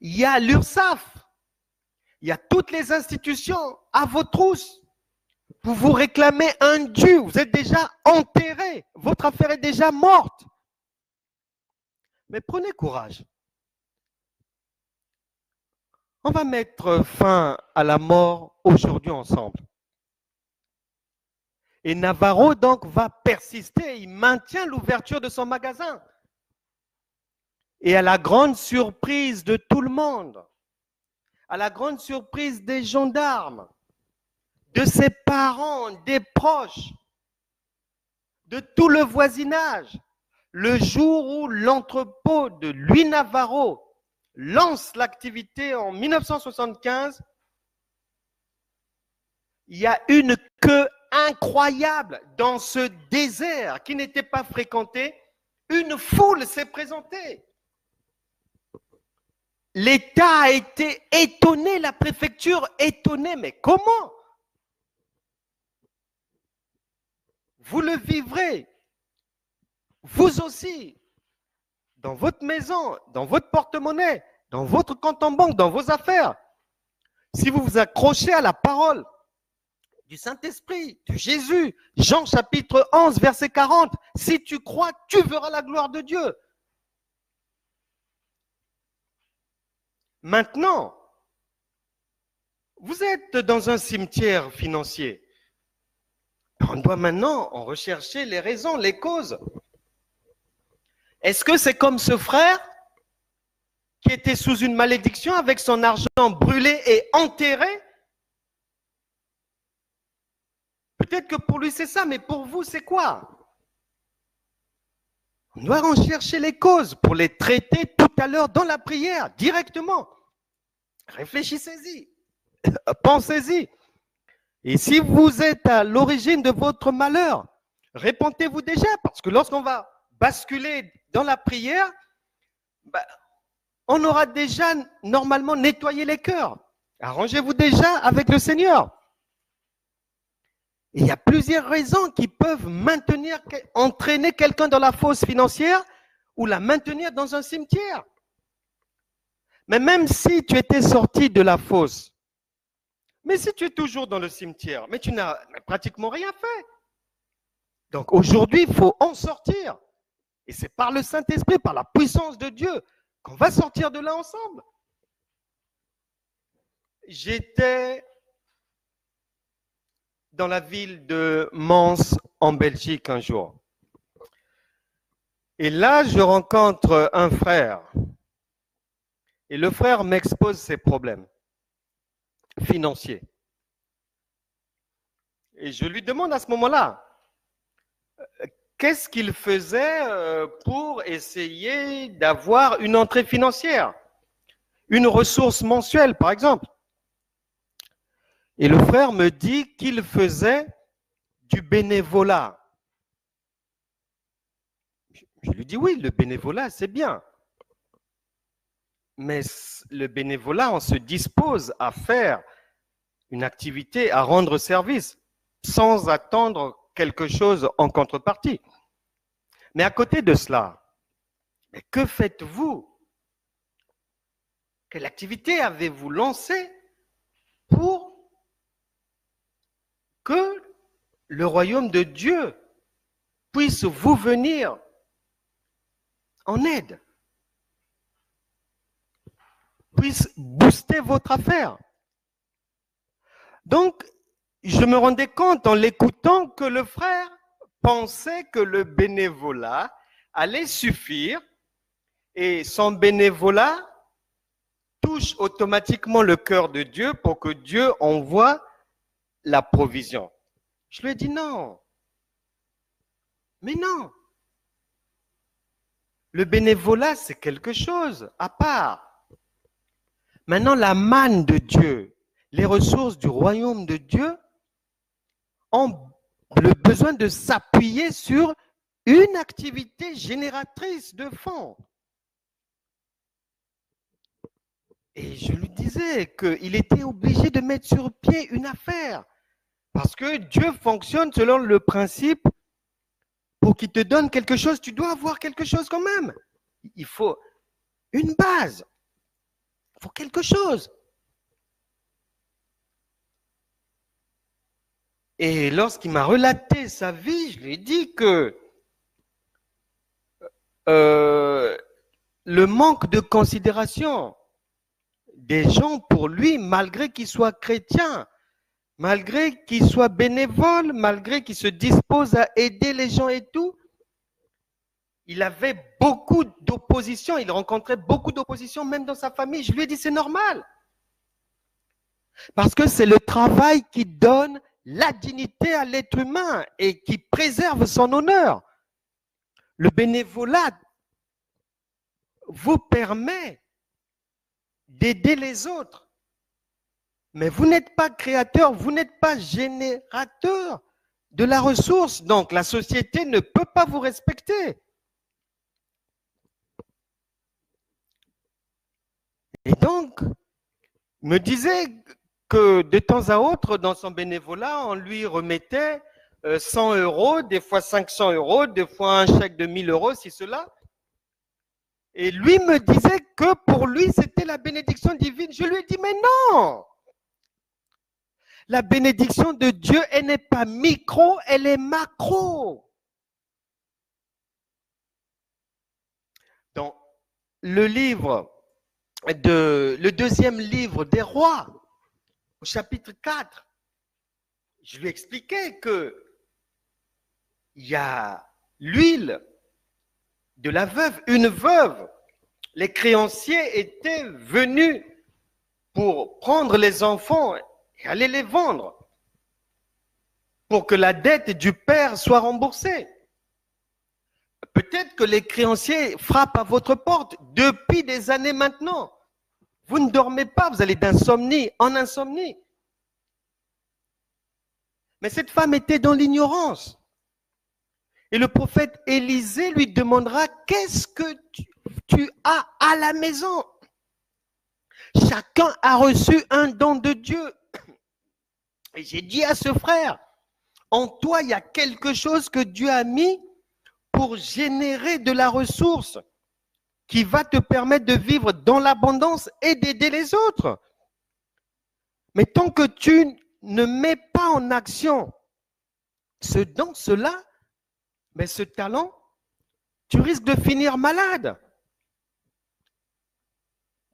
Il y a l'URSSAF. Il y a toutes les institutions à vos trousses. Vous vous réclamez un dû. Vous êtes déjà enterré. Votre affaire est déjà morte. Mais prenez courage. On va mettre fin à la mort aujourd'hui ensemble. Et Navarro, donc, va persister. Il maintient l'ouverture de son magasin. Et à la grande surprise de tout le monde, à la grande surprise des gendarmes, de ses parents, des proches, de tout le voisinage, le jour où l'entrepôt de Louis Navarro lance l'activité en 1975, il y a une queue incroyable dans ce désert qui n'était pas fréquenté. Une foule s'est présentée. L'État a été étonné, la préfecture étonnée. Mais comment? Vous le vivrez, vous aussi, dans votre maison, dans votre porte-monnaie, dans votre compte en banque, dans vos affaires. Si vous vous accrochez à la parole du Saint-Esprit, de Jésus, Jean chapitre 11, verset 40, si tu crois, tu verras la gloire de Dieu. Maintenant, vous êtes dans un cimetière financier. On doit maintenant en rechercher les raisons, les causes. Est-ce que c'est comme ce frère qui était sous une malédiction avec son argent brûlé et enterré? Peut-être que pour lui c'est ça, mais pour vous c'est quoi? On doit en chercher les causes pour les traiter tout à l'heure dans la prière, directement. Réfléchissez-y, pensez-y. Et si vous êtes à l'origine de votre malheur, répentez-vous déjà, parce que lorsqu'on va basculer dans la prière, on aura déjà normalement nettoyé les cœurs. Arrangez-vous déjà avec le Seigneur. Et il y a plusieurs raisons qui peuvent entraîner quelqu'un dans la fosse financière ou la maintenir dans un cimetière. Mais même si tu étais sorti de la fosse, mais si tu es toujours dans le cimetière, mais tu n'as pratiquement rien fait. Donc aujourd'hui, il faut en sortir. Et c'est par le Saint-Esprit, par la puissance de Dieu, qu'on va sortir de là ensemble. J'étais dans la ville de Mons, en Belgique, un jour. Et là, je rencontre un frère. Et le frère m'expose ses problèmes financiers. Et je lui demande à ce moment-là, qu'est-ce qu'il faisait pour essayer d'avoir une entrée financière, une ressource mensuelle, par exemple. Et le frère me dit qu'il faisait du bénévolat. Je lui dis oui, le bénévolat, c'est bien. Mais le bénévolat, on se dispose à faire une activité, à rendre service, sans attendre quelque chose en contrepartie. Mais à côté de cela, que faites-vous? Quelle activité avez-vous lancée pour que le royaume de Dieu puisse vous venir en aide, puisse booster votre affaire? Donc, je me rendais compte en l'écoutant que le frère pensait que le bénévolat allait suffire et son bénévolat touche automatiquement le cœur de Dieu pour que Dieu envoie la provision. Je lui ai dit non. Mais non. Le bénévolat, c'est quelque chose à part. Maintenant, la manne de Dieu, les ressources du royaume de Dieu ont le besoin de s'appuyer sur une activité génératrice de fonds. Et je lui disais qu'il était obligé de mettre sur pied une affaire. Parce que Dieu fonctionne selon le principe, pour qu'il te donne quelque chose, tu dois avoir quelque chose quand même. Il faut une base. Il faut quelque chose. Et lorsqu'il m'a relaté sa vie, je lui ai dit que le manque de considération des gens pour lui, malgré qu'il soit chrétien, malgré qu'il soit bénévole, malgré qu'il se dispose à aider les gens et tout, il avait beaucoup d'opposition, il rencontrait beaucoup d'opposition même dans sa famille. Je lui ai dit c'est normal. Parce que c'est le travail qui donne la dignité à l'être humain et qui préserve son honneur. Le bénévolat vous permet d'aider les autres. Mais vous n'êtes pas créateur, vous n'êtes pas générateur de la ressource. Donc la société ne peut pas vous respecter. Et donc, me disait que de temps à autre, dans son bénévolat, on lui remettait 100 euros, des fois 500 euros, des fois un chèque de 1000 euros, si cela. Et lui me disait que pour lui, c'était la bénédiction divine. Je lui ai dit, mais non! La bénédiction de Dieu, elle n'est pas micro, elle est macro. Dans le deuxième livre des rois, au chapitre 4, je lui expliquais que il y a l'huile de la veuve, une veuve. Les créanciers étaient venus pour prendre les enfants et aller les vendre pour que la dette du père soit remboursée. Peut-être que les créanciers frappent à votre porte depuis des années maintenant. Vous ne dormez pas, vous allez d'insomnie en insomnie. Mais cette femme était dans l'ignorance. Et le prophète Élisée lui demandera, qu'est-ce que tu as à la maison? Chacun a reçu un don de Dieu. Et j'ai dit à ce frère, en toi, il y a quelque chose que Dieu a mis pour générer de la ressource qui va te permettre de vivre dans l'abondance et d'aider les autres. Mais tant que tu ne mets pas en action ce don, cela, mais ce talent, tu risques de finir malade.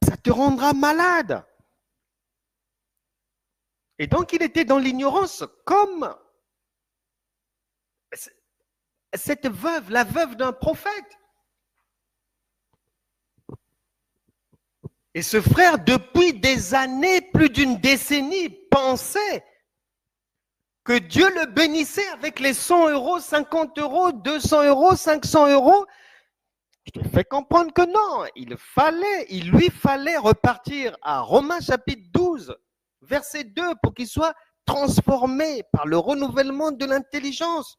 Ça te rendra malade. Et donc, il était dans l'ignorance comme cette veuve, la veuve d'un prophète. Et ce frère, depuis des années, plus d'une décennie, pensait que Dieu le bénissait avec les 100 euros, 50 euros, 200 euros, 500 euros. Je te fais comprendre que non, il lui fallait repartir à Romains chapitre 12, verset 2, pour qu'il soit transformé par le renouvellement de l'intelligence.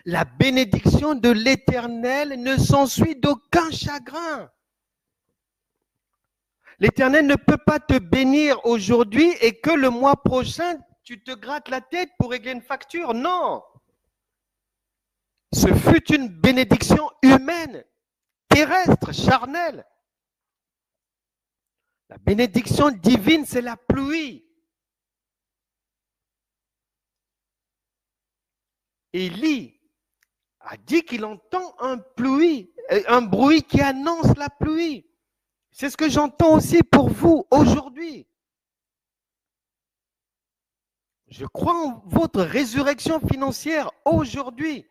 La bénédiction de l'Éternel ne s'ensuit d'aucun chagrin. L'Éternel ne peut pas te bénir aujourd'hui et que le mois prochain, tu te grattes la tête pour régler une facture. Non. Ce fut une bénédiction humaine, terrestre, charnelle. La bénédiction divine, c'est la pluie. Élie a dit qu'il entend un bruit qui annonce la pluie. C'est ce que j'entends aussi pour vous aujourd'hui. Je crois en votre résurrection financière aujourd'hui.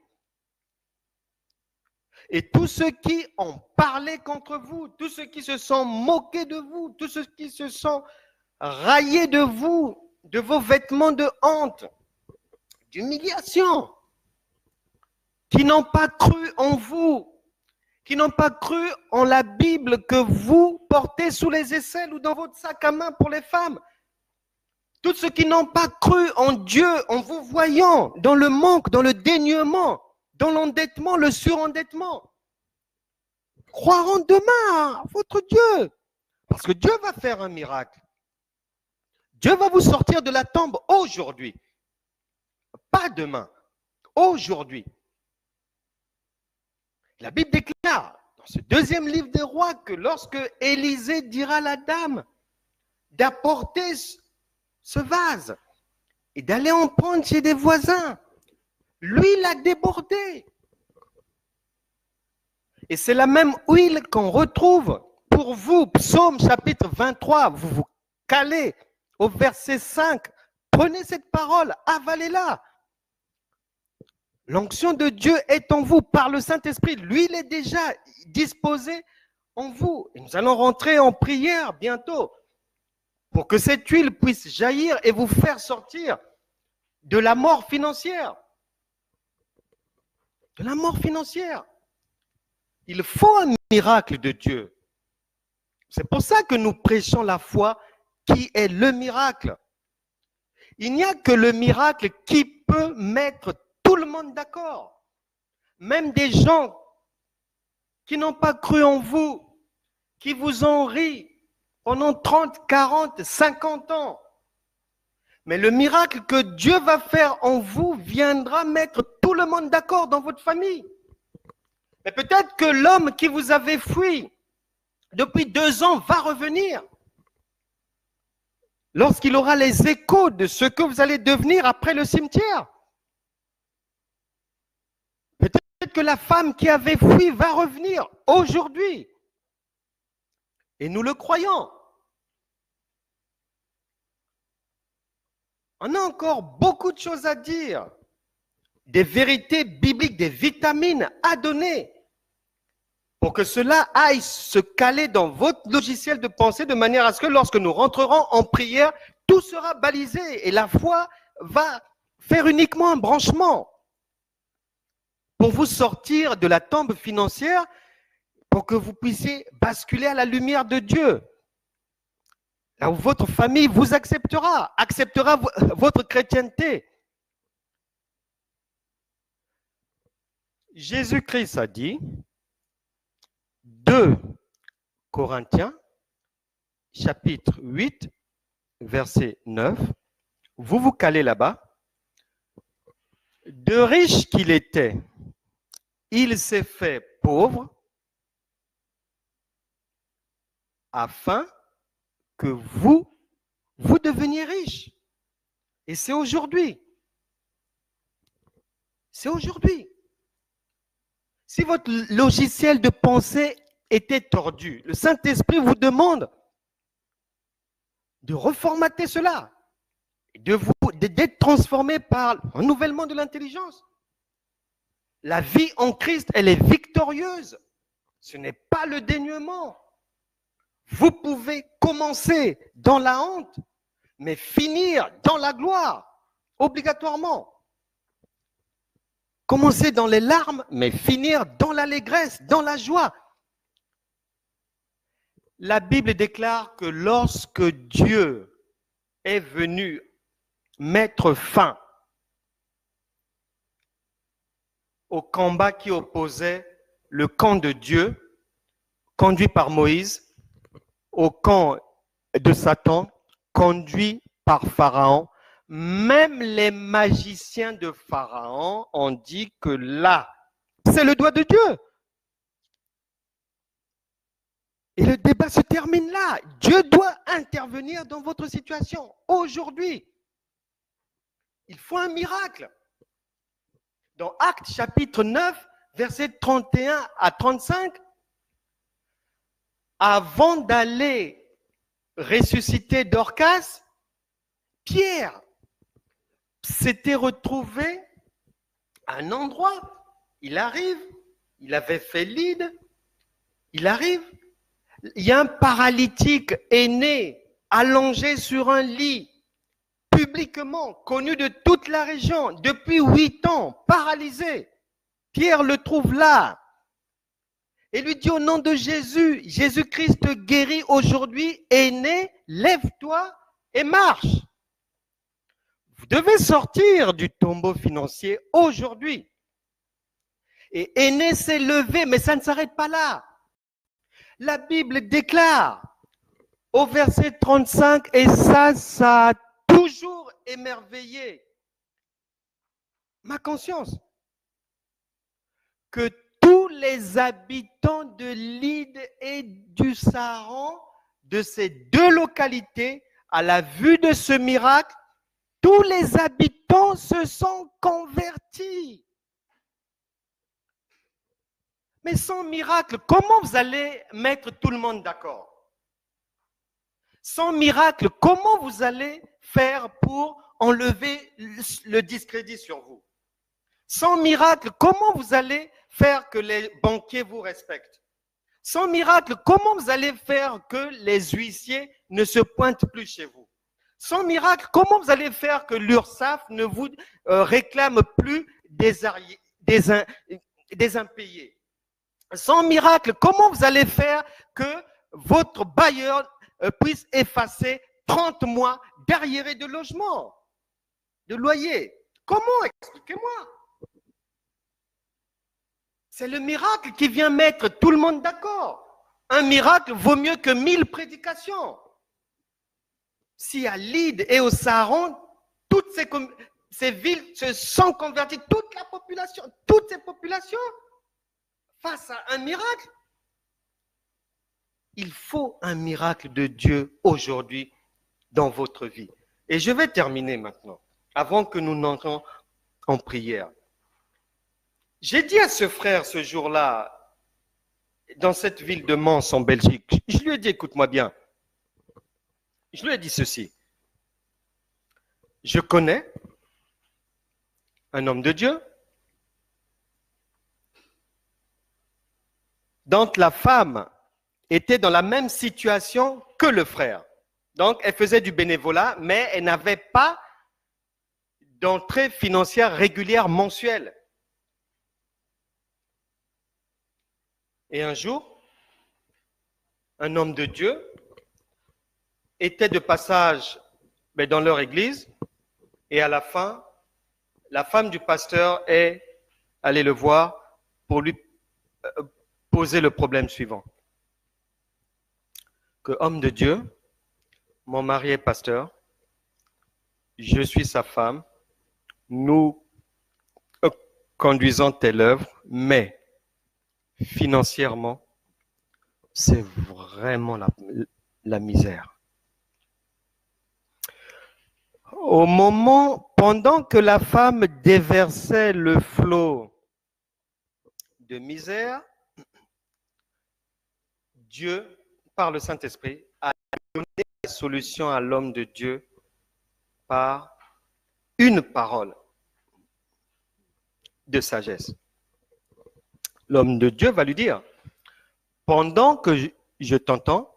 Et tous ceux qui ont parlé contre vous, tous ceux qui se sont moqués de vous, tous ceux qui se sont raillés de vous, de vos vêtements de honte, d'humiliation, qui n'ont pas cru en vous, qui n'ont pas cru en la Bible que vous portez sous les aisselles ou dans votre sac à main pour les femmes. Tous ceux qui n'ont pas cru en Dieu, en vous voyant dans le manque, dans le dénuement, dans l'endettement, le surendettement, croiront demain à votre Dieu. Parce que Dieu va faire un miracle. Dieu va vous sortir de la tombe aujourd'hui. Pas demain, aujourd'hui. La Bible déclare dans ce deuxième livre des rois que lorsque Élisée dira à la dame d'apporter ce vase et d'aller en prendre chez des voisins, lui l'a débordé. Et c'est la même huile qu'on retrouve pour vous, Psaume chapitre 23, vous vous calez au verset 5, prenez cette parole, avalez-la. L'onction de Dieu est en vous par le Saint-Esprit. L'huile est déjà disposée en vous. Et nous allons rentrer en prière bientôt pour que cette huile puisse jaillir et vous faire sortir de la mort financière. De la mort financière. Il faut un miracle de Dieu. C'est pour ça que nous prêchons la foi qui est le miracle. Il n'y a que le miracle qui peut mettre tout le monde d'accord. Même des gens qui n'ont pas cru en vous, qui vous ont ri pendant 30, 40, 50 ans. Mais le miracle que Dieu va faire en vous viendra mettre tout le monde d'accord dans votre famille. Mais peut-être que l'homme qui vous avait fui depuis 2 ans va revenir. Lorsqu'il aura les échos de ce que vous allez devenir après le cimetière. Peut-être que la femme qui avait fui va revenir aujourd'hui. Et nous le croyons. On a encore beaucoup de choses à dire. des vérités bibliques, des vitamines à donner pour que cela aille se caler dans votre logiciel de pensée de manière à ce que lorsque nous rentrerons en prière, tout sera balisé et la foi va faire uniquement un branchement pour vous sortir de la tombe financière, pour que vous puissiez basculer à la lumière de Dieu. Là où votre famille vous acceptera votre chrétienté. Jésus-Christ a dit, 2 Corinthiens, chapitre 8, verset 9, vous vous calez là-bas, de riche qu'il était, il s'est fait pauvre afin que vous deveniez riches. Et c'est aujourd'hui. C'est aujourd'hui. Si votre logiciel de pensée était tordu, le Saint-Esprit vous demande de reformater cela, d'être transformé par le renouvellement de l'intelligence. La vie en Christ, elle est victorieuse. Ce n'est pas le dénuement. Vous pouvez commencer dans la honte, mais finir dans la gloire, obligatoirement. Commencer dans les larmes, mais finir dans l'allégresse, dans la joie. La Bible déclare que lorsque Dieu est venu mettre fin au combat qui opposait le camp de Dieu, conduit par Moïse, au camp de Satan, conduit par Pharaon, même les magiciens de Pharaon ont dit que là, c'est le doigt de Dieu. Et le débat se termine là. Dieu doit intervenir dans votre situation aujourd'hui. Il faut un miracle. Dans Actes chapitre 9, versets 31 à 35, avant d'aller ressusciter Dorcas, Pierre s'était retrouvé à un endroit. Il arrive, il avait fait l'ide, il arrive. Il y a un paralytique aîné allongé sur un lit, publiquement connu de toute la région, depuis 8 ans, paralysé. Pierre le trouve là et lui dit au nom de Jésus, Jésus-Christ te guérit aujourd'hui, aîné, lève-toi et marche. Vous devez sortir du tombeau financier aujourd'hui. Et aîné s'est levé, mais ça ne s'arrête pas là. La Bible déclare au verset 35, et ça a toujours émerveillé ma conscience, que tous les habitants de Lyde et du Saron, de ces deux localités, à la vue de ce miracle, tous les habitants se sont convertis. Mais sans miracle, comment vous allez mettre tout le monde d'accord? Sans miracle, comment vous allez faire pour enlever le discrédit sur vous? Sans miracle, comment vous allez faire que les banquiers vous respectent? Sans miracle, comment vous allez faire que les huissiers ne se pointent plus chez vous? Sans miracle, comment vous allez faire que l'URSSAF ne vous réclame plus des impayés? Sans miracle, comment vous allez faire que votre bailleur puisse effacer 30 mois d'arriérés de logement, de loyer? Comment? Expliquez-moi. C'est le miracle qui vient mettre tout le monde d'accord. Un miracle vaut mieux que 1000 prédications. Si à Lyde et au Saron, toutes ces villes se sont converties, toute la population, toutes ces populations, face à un miracle, il faut un miracle de Dieu aujourd'hui dans votre vie. Et je vais terminer maintenant, avant que nous n'entrions en prière. J'ai dit à ce frère ce jour-là, dans cette ville de Mons en Belgique, je lui ai dit, écoute-moi bien, je lui ai dit ceci. Je connais un homme de Dieu Donc, la femme était dans la même situation que le frère. Donc, elle faisait du bénévolat, mais elle n'avait pas d'entrée financière régulière mensuelle. Et un jour, un homme de Dieu était de passage dans leur église et à la fin, la femme du pasteur est allée le voir pour lui poser le problème suivant. Que homme de Dieu, mon mari est pasteur, je suis sa femme, nous conduisons telle œuvre, mais financièrement, c'est vraiment la misère. Au moment, pendant que la femme déversait le flot de misère, Dieu, par le Saint-Esprit, a donné la solution à l'homme de Dieu par une parole de sagesse. L'homme de Dieu va lui dire, pendant que je t'entends,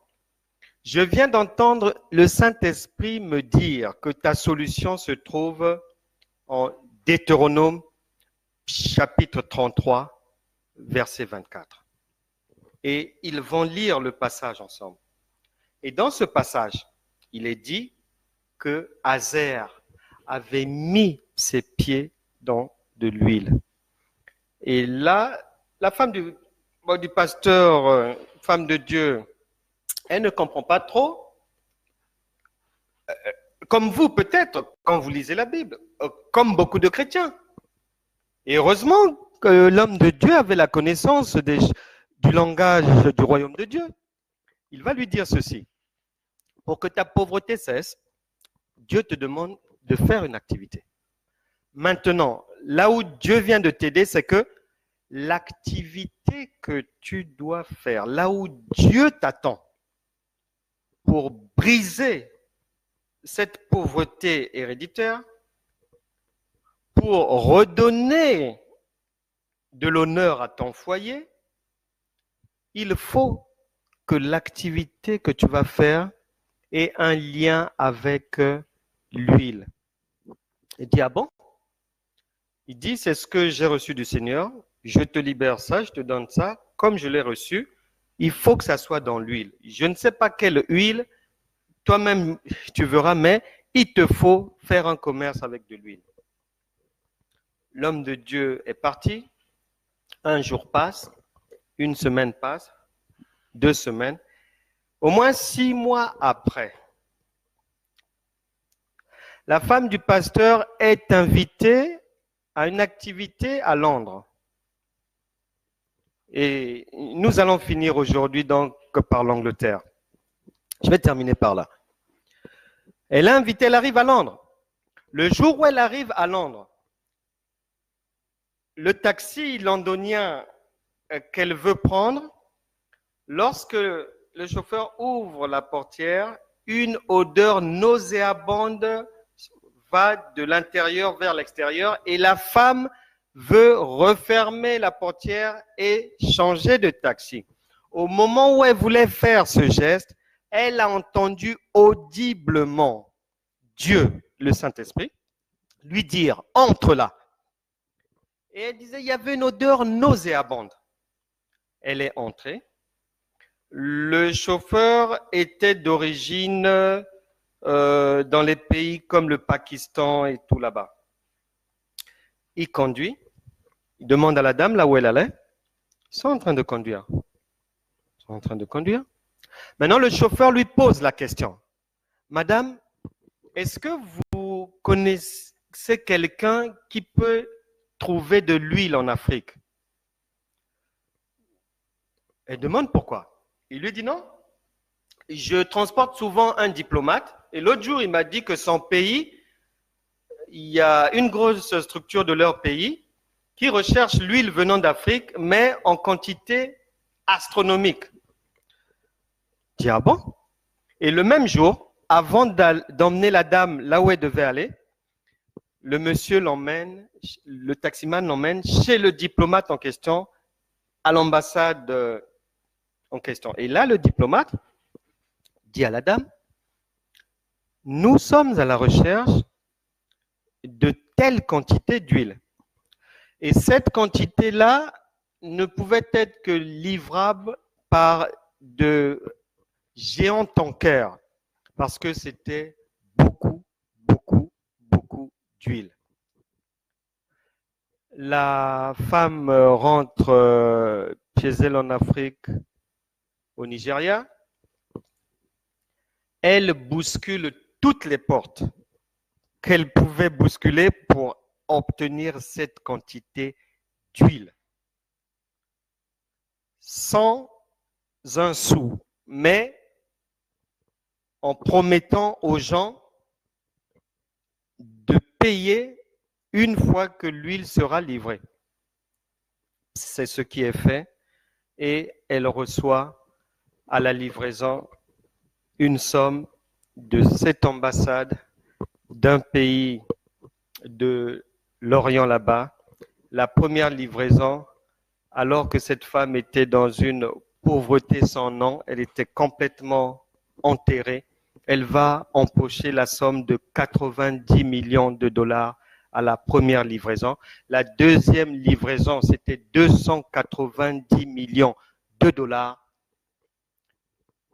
je viens d'entendre le Saint-Esprit me dire que ta solution se trouve en Deutéronome chapitre 33, verset 24. Et ils vont lire le passage ensemble. Et dans ce passage, il est dit que Hazer avait mis ses pieds dans de l'huile. Et là, la femme du pasteur, femme de Dieu, elle ne comprend pas trop. Comme vous peut-être, quand vous lisez la Bible, comme beaucoup de chrétiens. Et heureusement que l'homme de Dieu avait la connaissance du langage du royaume de Dieu. Il va lui dire ceci. Pour que ta pauvreté cesse, Dieu te demande de faire une activité. Maintenant, là où Dieu vient de t'aider, c'est que l'activité que tu dois faire, là où Dieu t'attend pour briser cette pauvreté héréditaire, pour redonner de l'honneur à ton foyer, il faut que l'activité que tu vas faire ait un lien avec l'huile. Il dit, ah bon? Il dit, c'est ce que j'ai reçu du Seigneur, je te libère ça, je te donne ça, comme je l'ai reçu, il faut que ça soit dans l'huile. Je ne sais pas quelle huile, toi-même tu verras, mais il te faut faire un commerce avec de l'huile. L'homme de Dieu est parti, un jour passe, une semaine passe, 2 semaines, au moins 6 mois après, la femme du pasteur est invitée à une activité à Londres. Et nous allons finir aujourd'hui donc par l'Angleterre. Je vais terminer par là. Elle est invitée, elle arrive à Londres. Le jour où elle arrive à Londres, le taxi londonien qu'elle veut prendre, lorsque le chauffeur ouvre la portière, une odeur nauséabonde va de l'intérieur vers l'extérieur et la femme veut refermer la portière et changer de taxi. Au moment où elle voulait faire ce geste, elle a entendu audiblement Dieu, le Saint-Esprit, lui dire « Entre là ». Et elle disait, il y avait une odeur nauséabonde. Elle est entrée. Le chauffeur était d'origine dans les pays comme le Pakistan et tout là-bas. Il conduit, il demande à la dame là où elle allait. Ils sont en train de conduire. Ils sont en train de conduire. Maintenant, le chauffeur lui pose la question. Madame, est-ce que vous connaissez quelqu'un qui peut trouver de l'huile en Afrique? Elle demande pourquoi. Il lui dit non. Je transporte souvent un diplomate et l'autre jour, il m'a dit que son pays, il y a une grosse structure de leur pays qui recherche l'huile venant d'Afrique, mais en quantité astronomique. Je dis, ah bon? Et le même jour, avant d'emmener la dame là où elle devait aller, le monsieur l'emmène, le taximan l'emmène chez le diplomate en question, à l'ambassade en question. Et là, le diplomate dit à la dame, nous sommes à la recherche de telle quantité d'huile. Et cette quantité-là ne pouvait être que livrable par de géants tankers, parce que c'était beaucoup, beaucoup, beaucoup d'huile. La femme rentre chez elle en Afrique, au Nigeria. Elle bouscule toutes les portes qu'elle pouvait bousculer pour obtenir cette quantité d'huile. Sans un sou, mais en promettant aux gens de payer une fois que l'huile sera livrée. C'est ce qui est fait et elle reçoit à la livraison une somme de cette ambassade d'un pays de l'Orient là-bas. La première livraison, alors que cette femme était dans une pauvreté sans nom, elle était complètement enterrée. Elle va empocher la somme de 90 millions de dollars à la première livraison. La deuxième livraison, c'était 290 millions de dollars.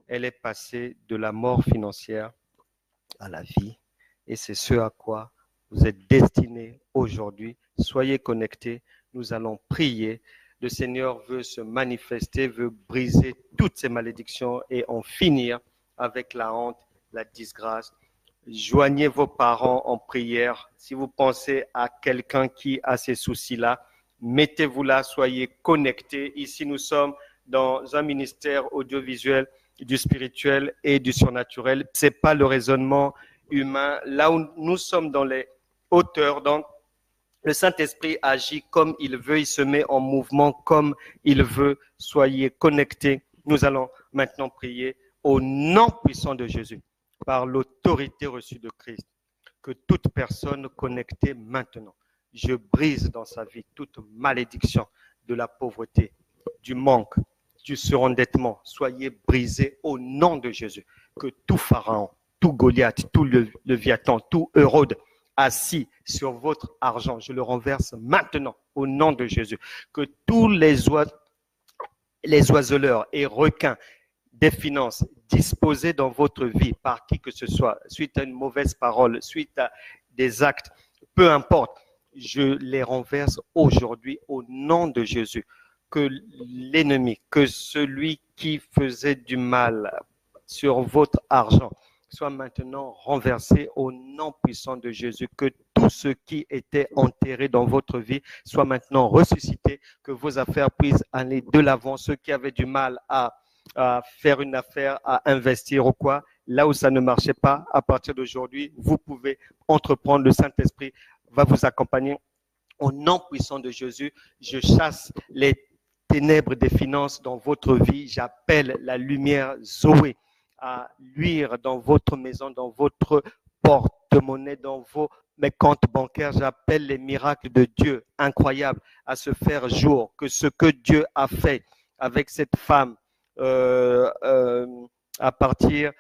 Elle est passée de la mort financière à la vie. Et c'est ce à quoi vous êtes destinés aujourd'hui. Soyez connectés. Nous allons prier. Le Seigneur veut se manifester, veut briser toutes ces malédictions et en finir avec la honte, la disgrâce. Joignez vos parents en prière. Si vous pensez à quelqu'un qui a ces soucis-là, mettez-vous là, soyez connectés. Ici, nous sommes dans un ministère audiovisuel du spirituel et du surnaturel. Ce n'est pas le raisonnement humain. Là où nous sommes dans les hauteurs, donc le Saint-Esprit agit comme il veut, il se met en mouvement comme il veut. Soyez connectés. Nous allons maintenant prier au nom puissant de Jésus, par l'autorité reçue de Christ, que toute personne connectée maintenant, je brise dans sa vie toute malédiction de la pauvreté, du manque, du surendettement. Soyez brisés au nom de Jésus. Que tout Pharaon, tout Goliath, tout Léviathan, tout Hérode assis sur votre argent, je le renverse maintenant au nom de Jésus. Que tous les oiseleurs et requins des finances disposées dans votre vie par qui que ce soit, suite à une mauvaise parole, suite à des actes, peu importe, je les renverse aujourd'hui au nom de Jésus. Que l'ennemi, que celui qui faisait du mal sur votre argent soit maintenant renversé au nom puissant de Jésus. Que tout ce qui était enterré dans votre vie soit maintenant ressuscité, que vos affaires puissent aller de l'avant. Ceux qui avaient du mal à faire une affaire, à investir ou quoi, là où ça ne marchait pas, à partir d'aujourd'hui, vous pouvez entreprendre. Le Saint-Esprit va vous accompagner. Au nom puissant de Jésus, je chasse les ténèbres des finances dans votre vie. J'appelle la lumière Zoé à luire dans votre maison, dans votre porte-monnaie, dans vos comptes bancaires. J'appelle les miracles de Dieu incroyables à se faire jour. Que ce que Dieu a fait avec cette femme à partir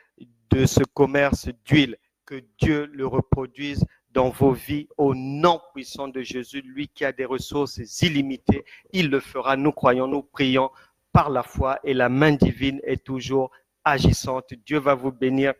de ce commerce d'huile, que Dieu le reproduise dans vos vies au nom puissant de Jésus, lui qui a des ressources illimitées, il le fera. Nous croyons, nous prions par la foi et la main divine est toujours agissante. Dieu va vous bénir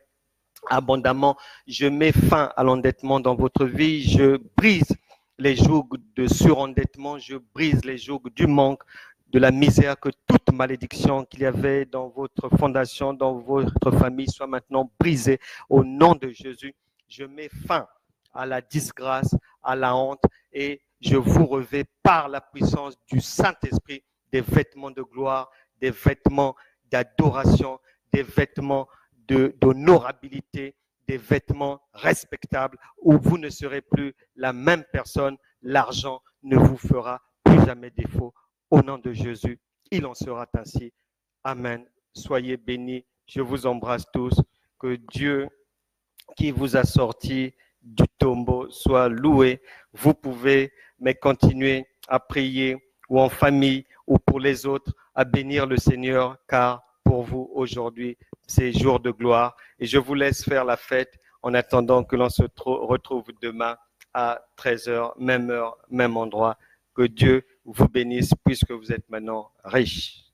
abondamment. Je mets fin à l'endettement dans votre vie. Je brise les jougs de surendettement. Je brise les jougs du manque, de la misère, que toute malédiction qu'il y avait dans votre fondation, dans votre famille soit maintenant brisée au nom de Jésus. Je mets fin à la disgrâce, à la honte et je vous revêts par la puissance du Saint-Esprit des vêtements de gloire, des vêtements d'adoration, des vêtements d'honorabilité, des vêtements respectables où vous ne serez plus la même personne. L'argent ne vous fera plus jamais défaut. Au nom de Jésus, il en sera ainsi. Amen. Soyez bénis. Je vous embrasse tous. Que Dieu qui vous a sorti du tombeau soit loué. Vous pouvez mais continuer à prier ou en famille ou pour les autres à bénir le Seigneur, car pour vous, aujourd'hui, c'est jour de gloire. Et je vous laisse faire la fête en attendant que l'on se retrouve demain à 13h, même heure, même endroit. Que Dieu vous bénisse puisque vous êtes maintenant riches.